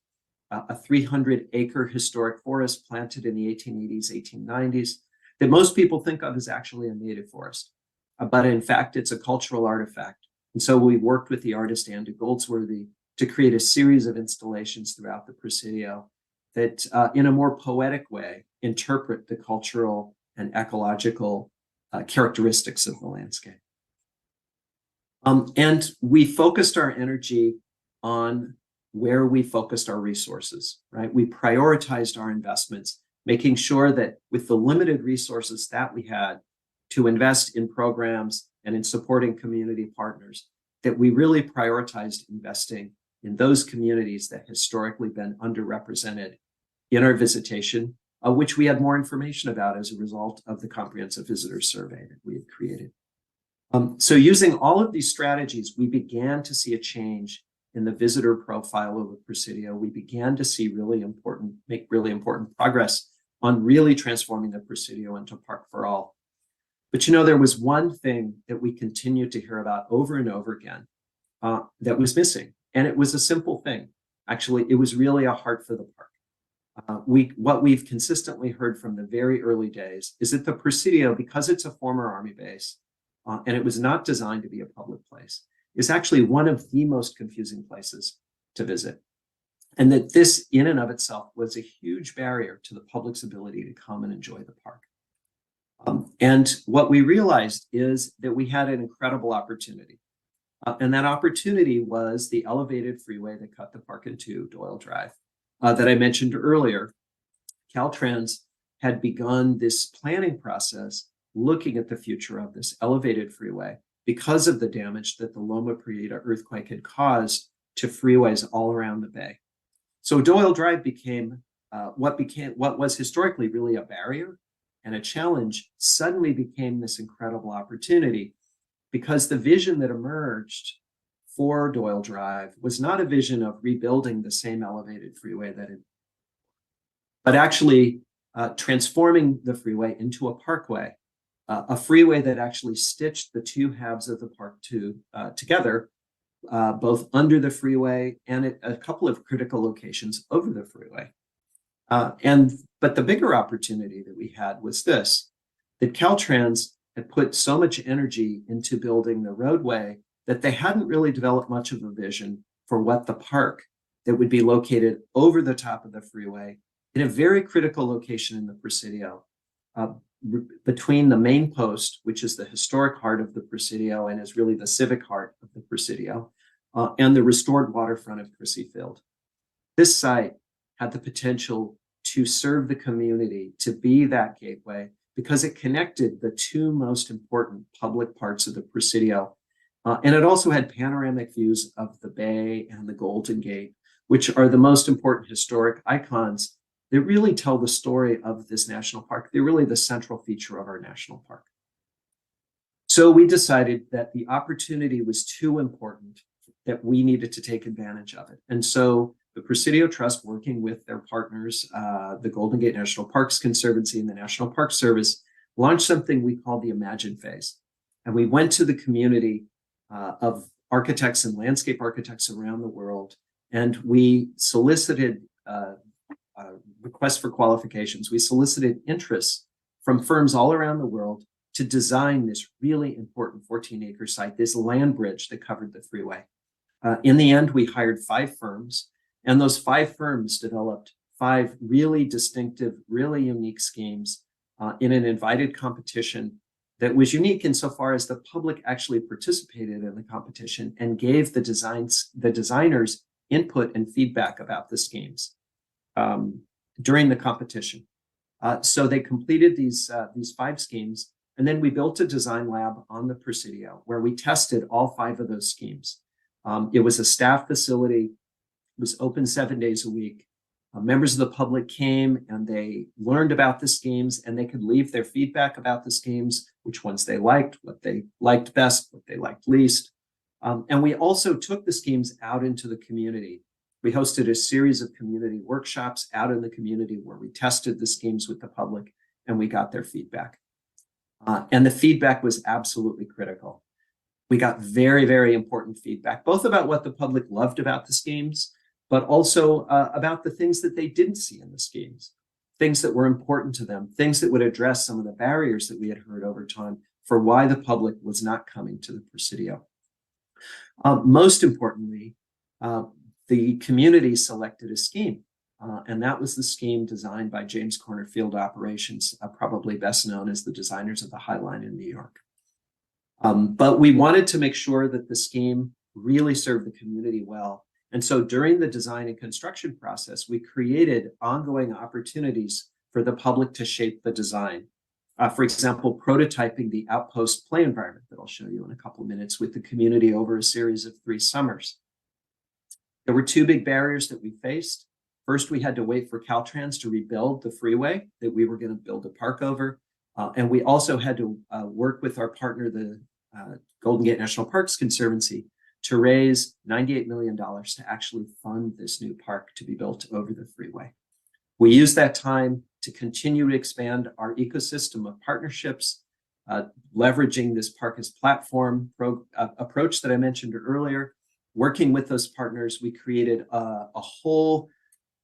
a 300-acre historic forest planted in the 1880s, 1890s, that most people think of as actually a native forest. But in fact, it's a cultural artifact. And so we worked with the artist Andy Goldsworthy to create a series of installations throughout the Presidio that, in a more poetic way, interpret the cultural and ecological characteristics of the landscape. And we focused our energy on where we focused our resources, right? We prioritized our investments, making sure that with the limited resources that we had to invest in programs and in supporting community partners, that we really prioritized investing in those communities that historically been underrepresented in our visitation, which we had more information about as a result of the comprehensive visitor survey that we had created. So using all of these strategies, we began to see a change in the visitor profile of the Presidio. We began to see make really important progress on really transforming the Presidio into Park for All. But there was one thing that we continued to hear about over and over again that was missing. And it was a simple thing. Actually, it was really a heart for the park. What we've consistently heard from the very early days is that the Presidio, because it's a former Army base, and it was not designed to be a public place, is actually one of the most confusing places to visit. And that this in and of itself was a huge barrier to the public's ability to come and enjoy the park. And what we realized is that we had an incredible opportunity. And that opportunity was the elevated freeway that cut the park in two, Doyle Drive, that I mentioned earlier. Caltrans had begun this planning process looking at the future of this elevated freeway because of the damage that the Loma Prieta earthquake had caused to freeways all around the bay. So Doyle Drive became what was historically really a barrier and a challenge suddenly became this incredible opportunity, because the vision that emerged for Doyle Drive was not a vision of rebuilding the same elevated freeway but actually transforming the freeway into a parkway, a freeway that actually stitched the two halves of the park together, both under the freeway and at a couple of critical locations over the freeway. But the bigger opportunity that we had was this, that Caltrans had put so much energy into building the roadway that they hadn't really developed much of a vision for what the park that would be located over the top of the freeway in a very critical location in the Presidio, between the main post, which is the historic heart of the Presidio and is really the civic heart of the Presidio, and the restored waterfront of Crissy Field. This site had the potential to serve the community, to be that gateway, because it connected the two most important public parts of the Presidio. And it also had panoramic views of the bay and the Golden Gate, which are the most important historic icons that really tell the story of this national park. They're really the central feature of our national park. So we decided that the opportunity was too important, that we needed to take advantage of it. And so the Presidio Trust, working with their partners, the Golden Gate National Parks Conservancy and the National Park Service, launched something we call the Imagine Phase. And we went to the community of architects and landscape architects around the world, and we solicited requests for qualifications. We solicited interest from firms all around the world to design this really important 14-acre site, this land bridge that covered the freeway. In the end, we hired 5 firms, and those 5 firms developed 5 really distinctive, really unique schemes in an invited competition that was unique insofar as the public actually participated in the competition and gave the designers input and feedback about the schemes during the competition. So they completed these 5 schemes, and then we built a design lab on the Presidio where we tested all 5 of those schemes. It was a staff facility. It was open 7 days a week. Members of the public came and they learned about the schemes, and they could leave their feedback about the schemes, which ones they liked, what they liked best, what they liked least. And we also took the schemes out into the community. We hosted a series of community workshops out in the community where we tested the schemes with the public and we got their feedback. And the feedback was absolutely critical. We got very, very important feedback, both about what the public loved about the schemes, but also about the things that they didn't see in the schemes, things that were important to them, things that would address some of the barriers that we had heard over time for why the public was not coming to the Presidio. Most importantly, the community selected a scheme, and that was the scheme designed by James Corner Field Operations, probably best known as the designers of the High Line in New York. But we wanted to make sure that the scheme really served the community well, And so during the design and construction process, we created ongoing opportunities for the public to shape the design. For example, prototyping the outpost play environment that I'll show you in a couple of minutes with the community over a series of 3 summers. There were 2 big barriers that we faced. First, we had to wait for Caltrans to rebuild the freeway that we were going to build a park over. And we also had to work with our partner, the Golden Gate National Parks Conservancy, to raise $98 million to actually fund this new park to be built over the freeway. We used that time to continue to expand our ecosystem of partnerships, leveraging this park as platform approach that I mentioned earlier. Working with those partners, we created a whole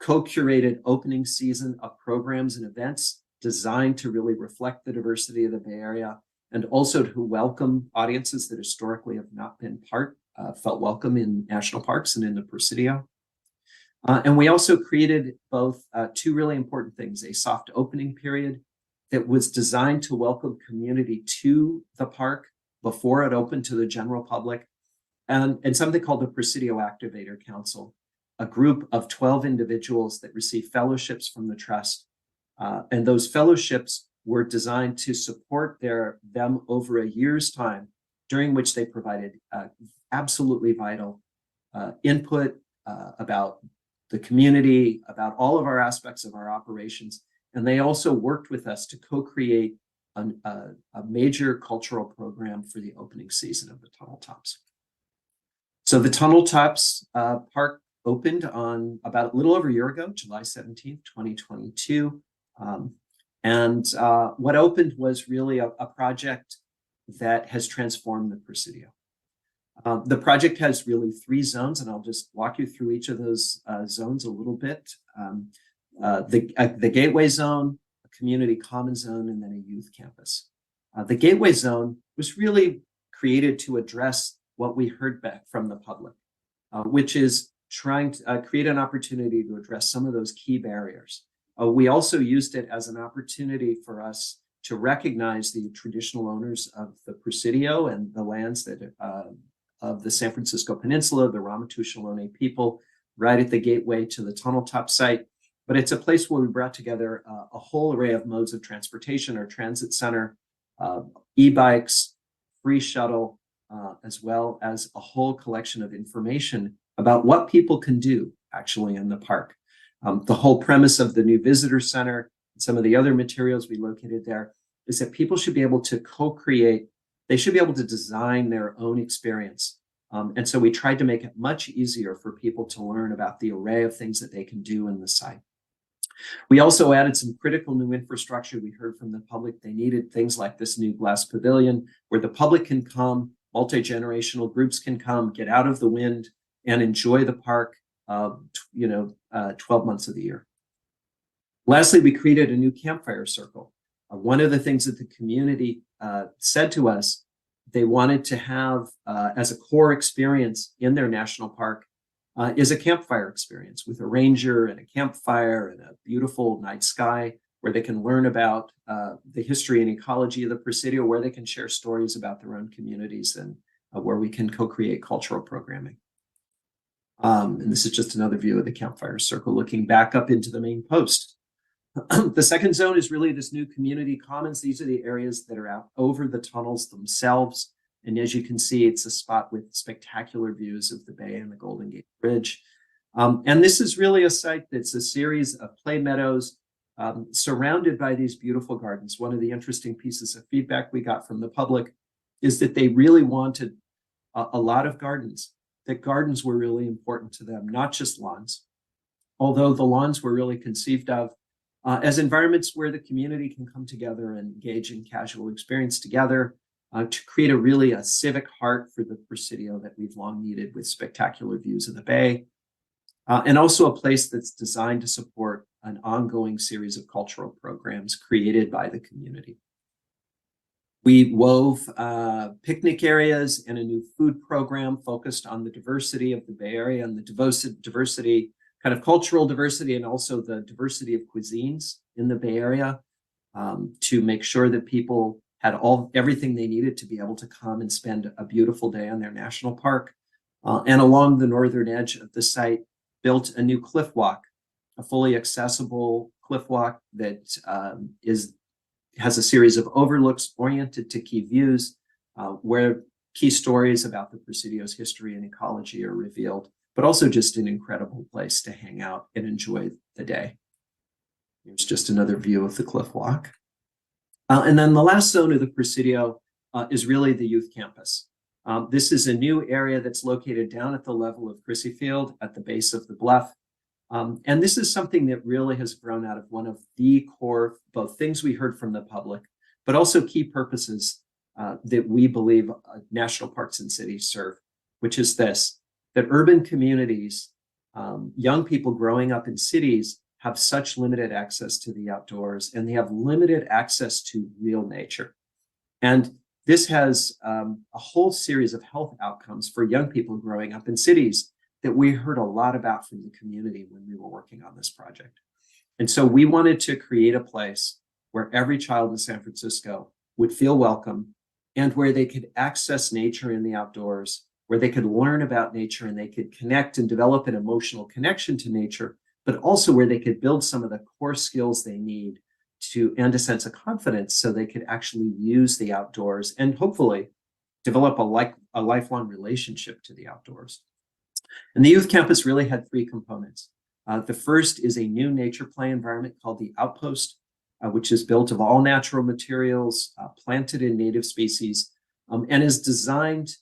co-curated opening season of programs and events designed to really reflect the diversity of the Bay Area and also to welcome audiences that historically have not been felt welcome in national parks and in the Presidio. And we also created both 2 really important things: a soft opening period that was designed to welcome community to the park before it opened to the general public, and something called the Presidio Activator Council, a group of 12 individuals that receive fellowships from the trust. And those fellowships were designed to support them over a year's time, during which they provided absolutely vital input about the community, about all of our aspects of our operations. And they also worked with us to co-create a major cultural program for the opening season of the Tunnel Tops. So the Tunnel Tops Park opened on about a little over a year ago, July 17th, 2022. And what opened was really a project that has transformed the Presidio. The project has really 3 zones, and I'll just walk you through each of those zones a little bit. The Gateway Zone, a community common zone, and then a youth campus. The Gateway Zone was really created to address what we heard back from the public, which is trying to create an opportunity to address some of those key barriers. We also used it as an opportunity for us to recognize the traditional owners of the Presidio and the lands that of the San Francisco Peninsula, the Ramaytush Ohlone people, right at the gateway to the Tunnel Top site. But it's a place where we brought together a whole array of modes of transportation, our transit center, e-bikes, free shuttle, as well as a whole collection of information about what people can do actually in the park. The whole premise of the new visitor center and some of the other materials we located there is that people should be able to co-create. They should be able to design their own experience. And so we tried to make it much easier for people to learn about the array of things that they can do in the site. We also added some critical new infrastructure. We heard from the public they needed things like this new glass pavilion where the public can come, multi-generational groups can come, get out of the wind and enjoy the park 12 months of the year. Lastly, we created a new campfire circle. One of the things that the community said to us they wanted to have as a core experience in their national park is a campfire experience with a ranger and a campfire and a beautiful night sky where they can learn about the history and ecology of the Presidio, where they can share stories about their own communities, and where we can co-create cultural programming. And this is just another view of the campfire circle looking back up into the main post. The second zone is really this new community commons. These are the areas that are out over the tunnels themselves. And as you can see, it's a spot with spectacular views of the bay and the Golden Gate Bridge. And this is really a site that's a series of play meadows surrounded by these beautiful gardens. One of the interesting pieces of feedback we got from the public is that they really wanted a lot of gardens, that gardens were really important to them, not just lawns. Although the lawns were really conceived of as environments where the community can come together and engage in casual experience together to create a civic heart for the Presidio that we've long needed, with spectacular views of the bay, and also a place that's designed to support an ongoing series of cultural programs created by the community. We wove picnic areas and a new food program focused on the diversity of the Bay Area and the diversity, kind of cultural diversity, and also the diversity of cuisines in the Bay Area, to make sure that people had everything they needed to be able to come and spend a beautiful day on their national park. And along the northern edge of the site, built a new cliff walk, a fully accessible cliff walk that has a series of overlooks oriented to key views, where key stories about the Presidio's history and ecology are revealed, but also just an incredible place to hang out and enjoy the day. Here's just another view of the cliff walk. And then the last zone of the Presidio is really the youth campus. This is a new area that's located down at the level of Crissy Field at the base of the bluff. And this is something that really has grown out of one of the core, both things we heard from the public, but also key purposes that we believe national parks and cities serve, which is this, that urban communities, young people growing up in cities have such limited access to the outdoors, and they have limited access to real nature. And this has a whole series of health outcomes for young people growing up in cities that we heard a lot about from the community when we were working on this project. And so we wanted to create a place where every child in San Francisco would feel welcome and where they could access nature in the outdoors, where they could learn about nature and they could connect and develop an emotional connection to nature, but also where they could build some of the core skills they need to, and a sense of confidence so they could actually use the outdoors and hopefully develop a lifelong relationship to the outdoors. And the youth campus really had three components. The first is a new nature play environment called the Outpost, which is built of all natural materials, planted in native species, and is designed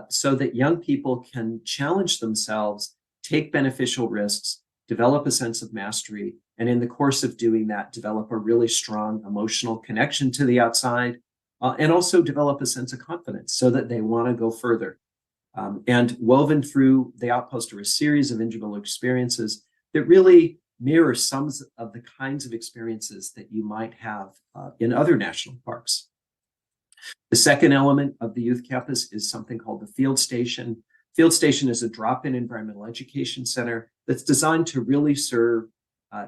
so that young people can challenge themselves, take beneficial risks, develop a sense of mastery, and in the course of doing that, develop a really strong emotional connection to the outside, and also develop a sense of confidence so that they want to go further. And woven through the Outpost are a series of individual experiences that really mirror some of the kinds of experiences that you might have in other national parks. The second element of the youth campus is something called the Field Station. Field Station is a drop-in environmental education center that's designed to really serve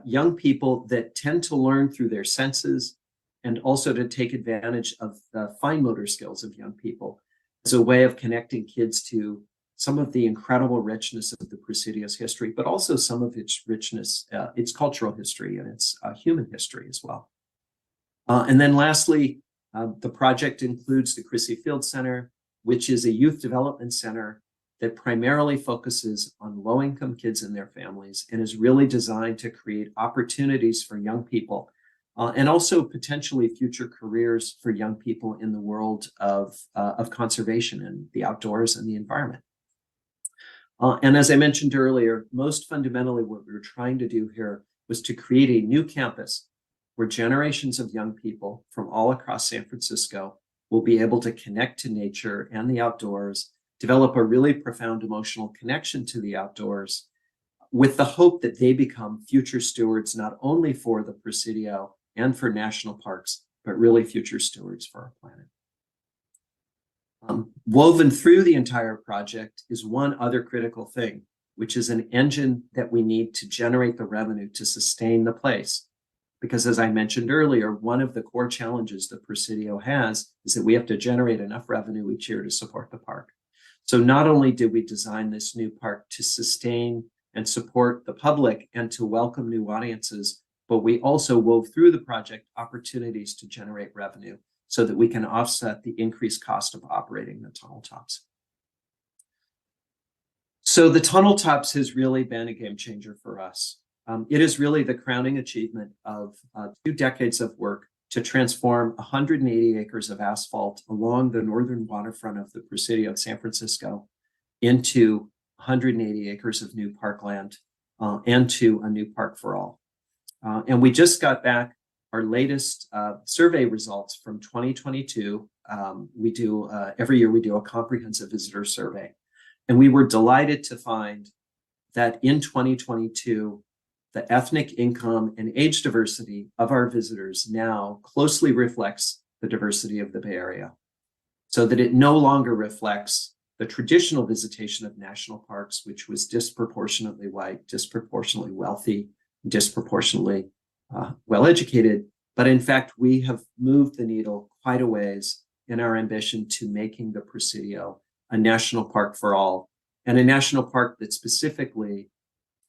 young people that tend to learn through their senses and also to take advantage of the fine motor skills of young people as a way of connecting kids to some of the incredible richness of the Presidio's history, but also some of its richness, its cultural history and its human history as well. And then lastly, the project includes the Crissy Field Center, which is a youth development center that primarily focuses on low-income kids and their families and is really designed to create opportunities for young people and also potentially future careers for young people in the world of conservation and the outdoors and the environment. And as I mentioned earlier, most fundamentally what we were trying to do here was to create a new campus where generations of young people from all across San Francisco will be able to connect to nature and the outdoors, develop a really profound emotional connection to the outdoors, with the hope that they become future stewards, not only for the Presidio and for national parks, but really future stewards for our planet. Woven through the entire project is one other critical thing, which is an engine that we need to generate the revenue to sustain the place. Because as I mentioned earlier, one of the core challenges the Presidio has is that we have to generate enough revenue each year to support the park. So not only did we design this new park to sustain and support the public and to welcome new audiences, but we also wove through the project opportunities to generate revenue so that we can offset the increased cost of operating the tunnel tops. So the tunnel tops has really been a game changer for us. It is really the crowning achievement of 2 decades of work to transform 180 acres of asphalt along the northern waterfront of the Presidio of San Francisco into 180 acres of new parkland and to a new park for all. And we just got back our latest survey results from 2022. We do every year we do a comprehensive visitor survey, and we were delighted to find that in 2022, the ethnic, income, and age diversity of our visitors now closely reflects the diversity of the Bay Area, so that it no longer reflects the traditional visitation of national parks, which was disproportionately white, disproportionately wealthy, disproportionately well-educated. But in fact, we have moved the needle quite a ways in our ambition to making the Presidio a national park for all and a national park that specifically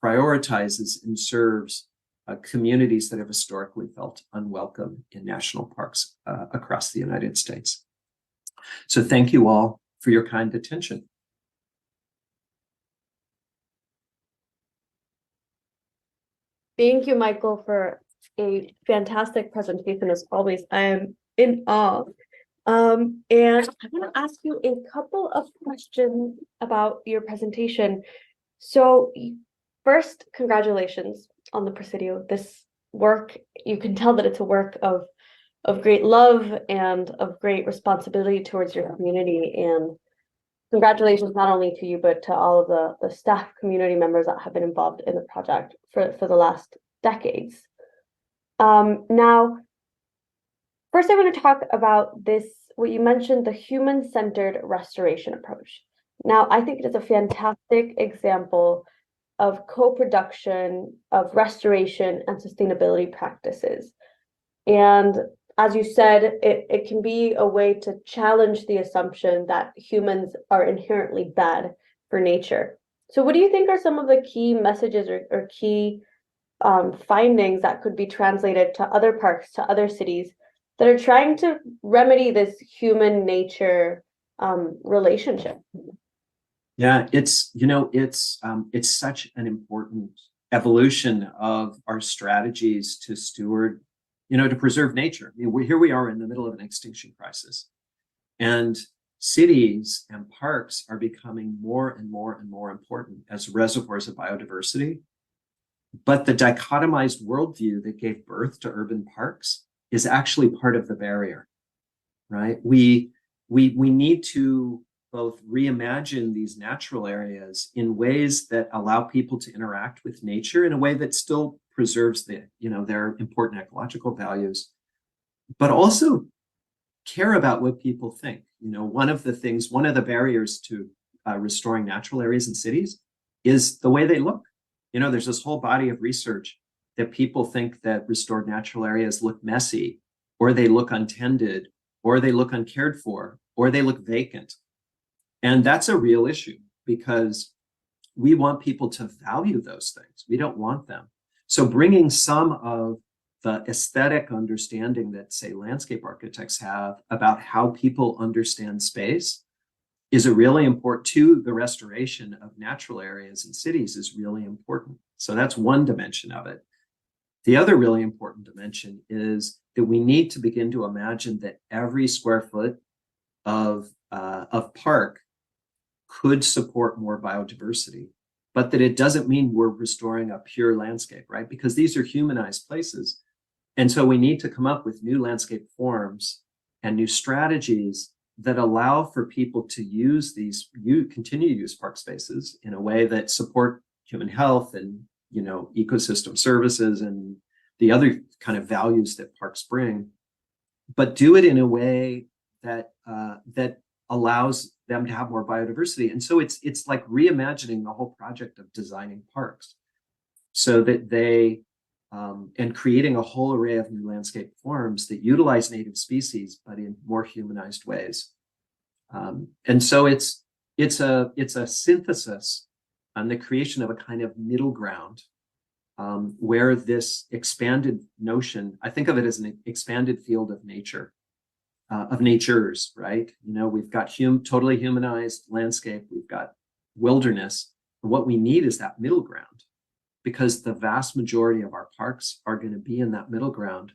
prioritizes and serves communities that have historically felt unwelcome in national parks across the United States. So thank you all for your kind attention. Thank you, Michael, for a fantastic presentation as always. I am in awe. And I want to ask you a couple of questions about your presentation. So first, congratulations on the Presidio. This work, you can tell that it's a work of great love and of great responsibility towards your community. And congratulations not only to you, but to all of the staff community members that have been involved in the project for the last decades. Now, first I want to talk about this, what you mentioned, the human-centered restoration approach. Now, I think it is a fantastic example of co-production of restoration and sustainability practices. And as you said, it can be a way to challenge the assumption that humans are inherently bad for nature. So what do you think are some of the key messages or key findings that could be translated to other parks, to other cities that are trying to remedy this human nature relationship? Yeah, it's such an important evolution of our strategies to steward, to preserve nature. I mean, here we are in the middle of an extinction crisis, and cities and parks are becoming more and more and more important as reservoirs of biodiversity. But the dichotomized worldview that gave birth to urban parks is actually part of the barrier, right? We need to both reimagine these natural areas in ways that allow people to interact with nature in a way that still preserves their important ecological values, but also care about what people think. One of the barriers to restoring natural areas in cities is the way they look. There's this whole body of research that people think that restored natural areas look messy, or they look untended, or they look uncared for, or they look vacant. And that's a real issue because we want people to value those things. We don't want them. So bringing some of the aesthetic understanding that, say, landscape architects have about how people understand space is a really important to the restoration of natural areas in cities is really important. So that's one dimension of it. The other really important dimension is that we need to begin to imagine that every square foot of park could support more biodiversity, but that it doesn't mean we're restoring a pure landscape, right? Because these are humanized places. And so we need to come up with new landscape forms and new strategies that allow for people to continue to use park spaces in a way that support human health and, ecosystem services and the other kind of values that parks bring, but do it in a way that allows them to have more biodiversity. And so it's like reimagining the whole project of designing parks so that they and creating a whole array of new landscape forms that utilize native species, but in more humanized ways. And so it's a synthesis and the creation of a kind of middle ground where this expanded notion, I think of it as an expanded field of nature, of natures, right? We've got totally humanized landscape, we've got wilderness. And what we need is that middle ground, because the vast majority of our parks are going to be in that middle ground.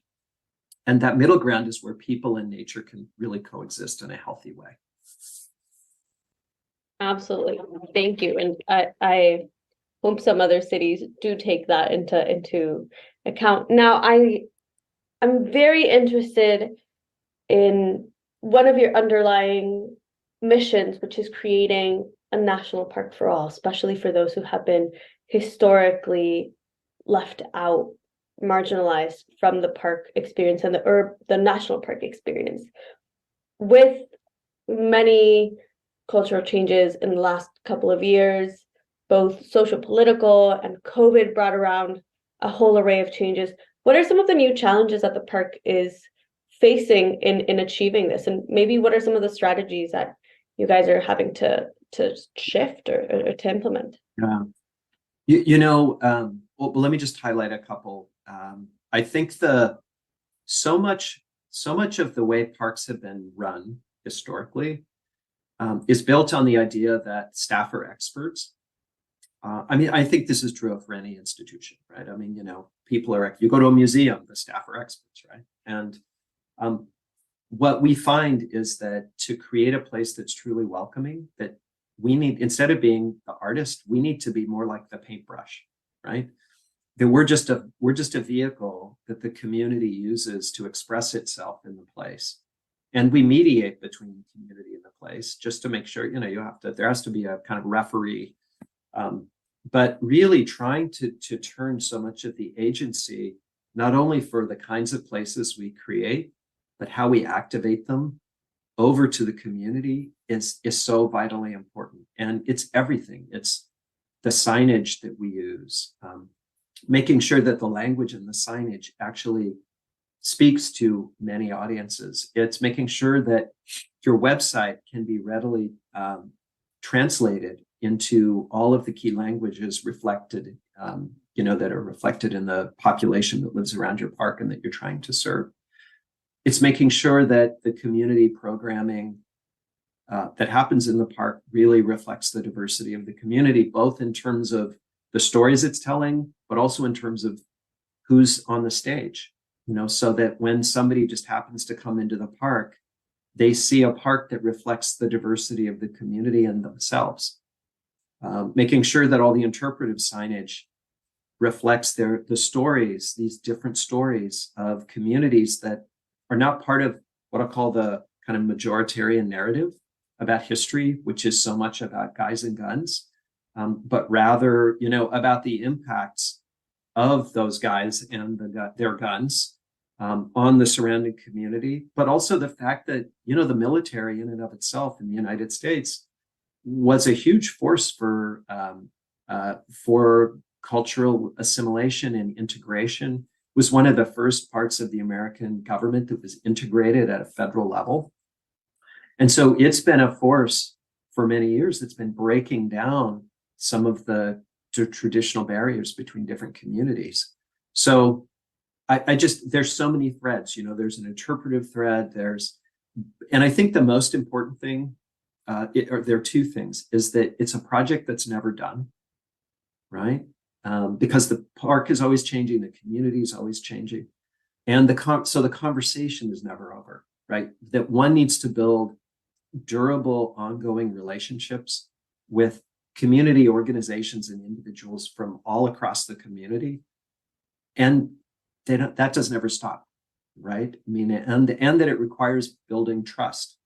And that middle ground is where people and nature can really coexist in a healthy way. Absolutely. Thank you. And I hope some other cities do take that into account. Now, I'm very interested in one of your underlying missions, which is creating a national park for all, especially for those who have been historically left out, marginalized from the park experience and the national park experience. With many cultural changes in the last couple of years, both social, political, and COVID brought around a whole array of changes. What are some of the new challenges that the park is facing in achieving this? And maybe what are some of the strategies that you guys are having to to shift or to implement? Well, let me just highlight a couple. I think so much of the way parks have been run historically is built on the idea that staff are experts. I think this is true for any institution, right? You go to a museum, the staff are experts, right? And what we find is that to create a place that's truly welcoming, that we need, instead of being the artist, we need to be more like the paintbrush, right? That we're just a vehicle that the community uses to express itself in the place. And we mediate between the community and the place just to make sure, there has to be a kind of referee. But really trying to turn so much of the agency, not only for the kinds of places we create, but how we activate them over to the community is so vitally important. And it's everything. It's the signage that we use, making sure that the language in the signage actually speaks to many audiences. It's making sure that your website can be readily translated into all of the key languages reflected, that are reflected in the population that lives around your park and that you're trying to serve. It's making sure that the community programming that happens in the park really reflects the diversity of the community, both in terms of the stories it's telling, but also in terms of who's on the stage, so that when somebody just happens to come into the park, they see a park that reflects the diversity of the community and themselves. Making sure that all the interpretive signage reflects the stories, these different stories of communities that are not part of what I'll call the kind of majoritarian narrative about history, which is so much about guys and guns, but rather, about the impacts of those guys and their guns on the surrounding community, but also the fact that, the military in and of itself in the United States was a huge force for cultural assimilation and integration. Was one of the first parts of the American government that was integrated at a federal level. And so it's been a force for many years that's been breaking down some of the traditional barriers between different communities. So there's so many threads, there's an interpretive thread, and I think the most important thing, there are two things, is that it's a project that's never done, right? Because the park is always changing, the community is always changing. And so the conversation is never over, right? That one needs to build durable, ongoing relationships with community organizations and individuals from all across the community. And that does never stop, right? And that it requires building trust.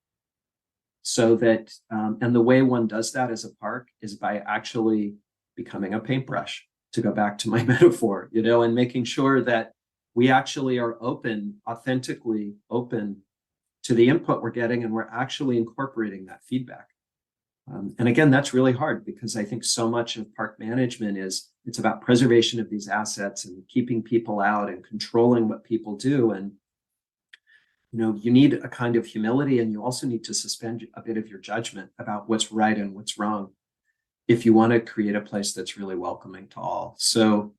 So that, and the way one does that as a park is by actually becoming a paintbrush, to go back to my metaphor, and making sure that we actually are authentically open to the input we're getting, and we're actually incorporating that feedback. And again, that's really hard, because I think so much of park management it's about preservation of these assets and keeping people out and controlling what people do. And, you need a kind of humility, and you also need to suspend a bit of your judgment about what's right and what's wrong if you want to create a place that's really welcoming to all. So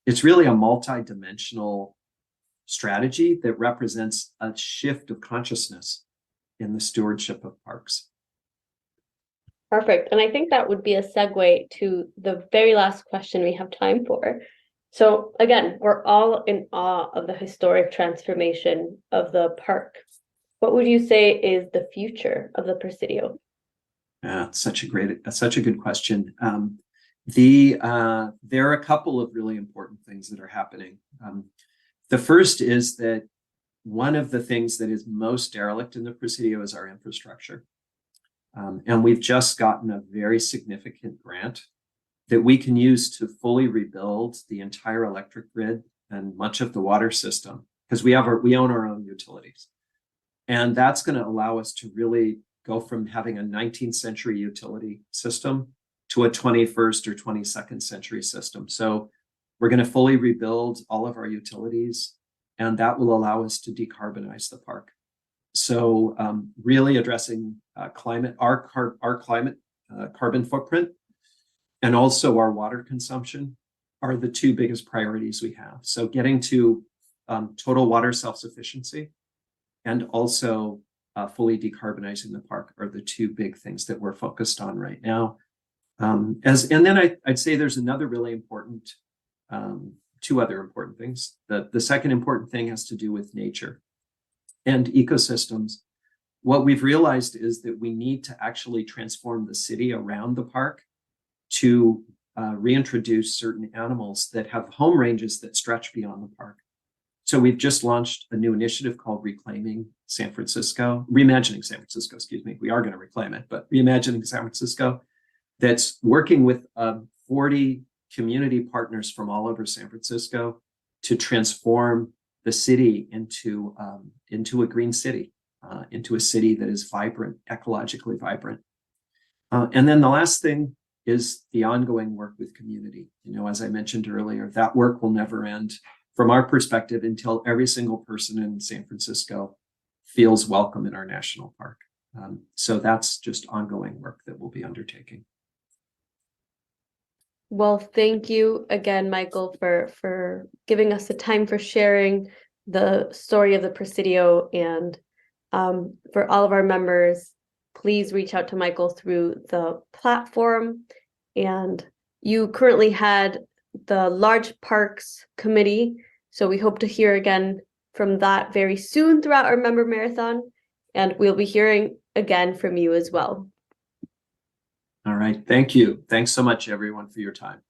it's really a multi-dimensional strategy that represents a shift of consciousness in the stewardship of parks. Perfect. And I think that would be a segue to the very last question we have time for. So again, we're all in awe of the historic transformation of the park. What would you say is the future of the Presidio? Such a good question. There are a couple of really important things that are happening. The first is that one of the things that is most derelict in the Presidio is our infrastructure. And we've just gotten a very significant grant that we can use to fully rebuild the entire electric grid and much of the water system, because we own our own utilities. And that's going to allow us to really go from having a 19th century utility system to a 21st or 22nd century system. So we're going to fully rebuild all of our utilities, and that will allow us to decarbonize the park. So really addressing climate, our climate carbon footprint and also our water consumption are the two biggest priorities we have. So getting to total water self-sufficiency and also fully decarbonizing the park are the two big things that we're focused on right now. And then I'd say there's another really important, two other important things. The second important thing has to do with nature and ecosystems. What we've realized is that we need to actually transform the city around the park to reintroduce certain animals that have home ranges that stretch beyond the park. So we've just launched a new initiative called Reimagining San Francisco. We are going to reclaim it, but Reimagining San Francisco, that's working with 40 community partners from all over San Francisco to transform the city into a green city, into a city that is vibrant, ecologically vibrant. And then the last thing is the ongoing work with community. As I mentioned earlier, that work will never end from our perspective until every single person in San Francisco feels welcome in our national park. So that's just ongoing work that we'll be undertaking. Well, thank you again, Michael, for giving us the time for sharing the story of the Presidio. And for all of our members, please reach out to Michael through the platform. And you currently had the Large Parks Committee, so we hope to hear again from that very soon throughout our member marathon, and we'll be hearing again from you as well. All right, thank you. Thanks so much, everyone, for your time.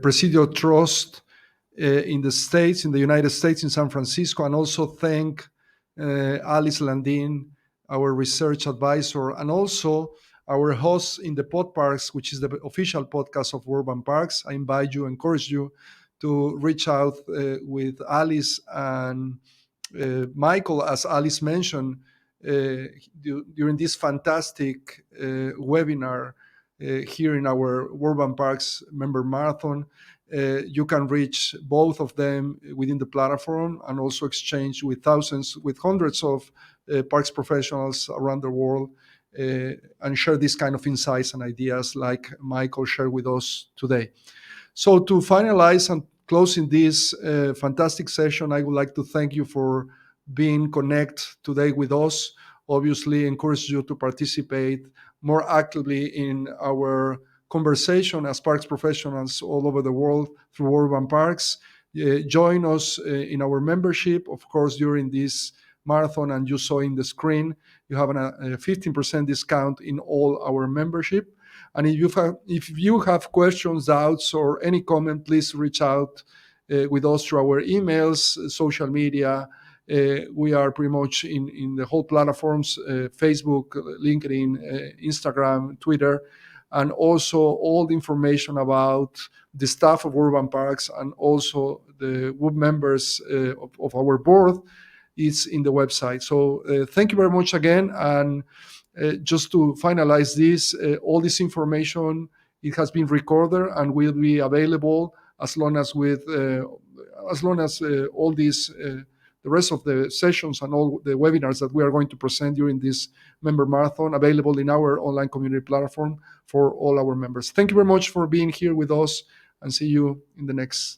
Presidio Trust in the United States, in San Francisco, and also thank Alice Landin, our research advisor, and also our host in the Pod Parks, which is the official podcast of Urban Parks. I encourage you to reach out with Alice and Michael, as Alice mentioned, during this fantastic webinar here in our Urban Parks Member Marathon. You can reach both of them within the platform and also exchange with hundreds of parks professionals around the world and share these kind of insights and ideas like Michael shared with us today. So to finalize and closing this fantastic session, I would like to thank you for being connected today with us. Obviously, encourage you to participate more actively in our conversation as parks professionals all over the world through Urban Parks. Join us in our membership, of course, during this marathon, and you saw in the screen, you have a 15% discount in all our membership. And if you have questions, doubts, or any comment, please reach out with us through our emails, social media. We are pretty much in the whole platforms, Facebook, LinkedIn, Instagram, Twitter, and also all the information about the staff of Urban Parks and also the members of our board is in the website. So thank you very much again. And just to finalize this, all this information, it has been recorded and will be available as long as all these the rest of the sessions and all the webinars that we are going to present during this member marathon available in our online community platform for all our members. Thank you very much for being here with us, and see you in the next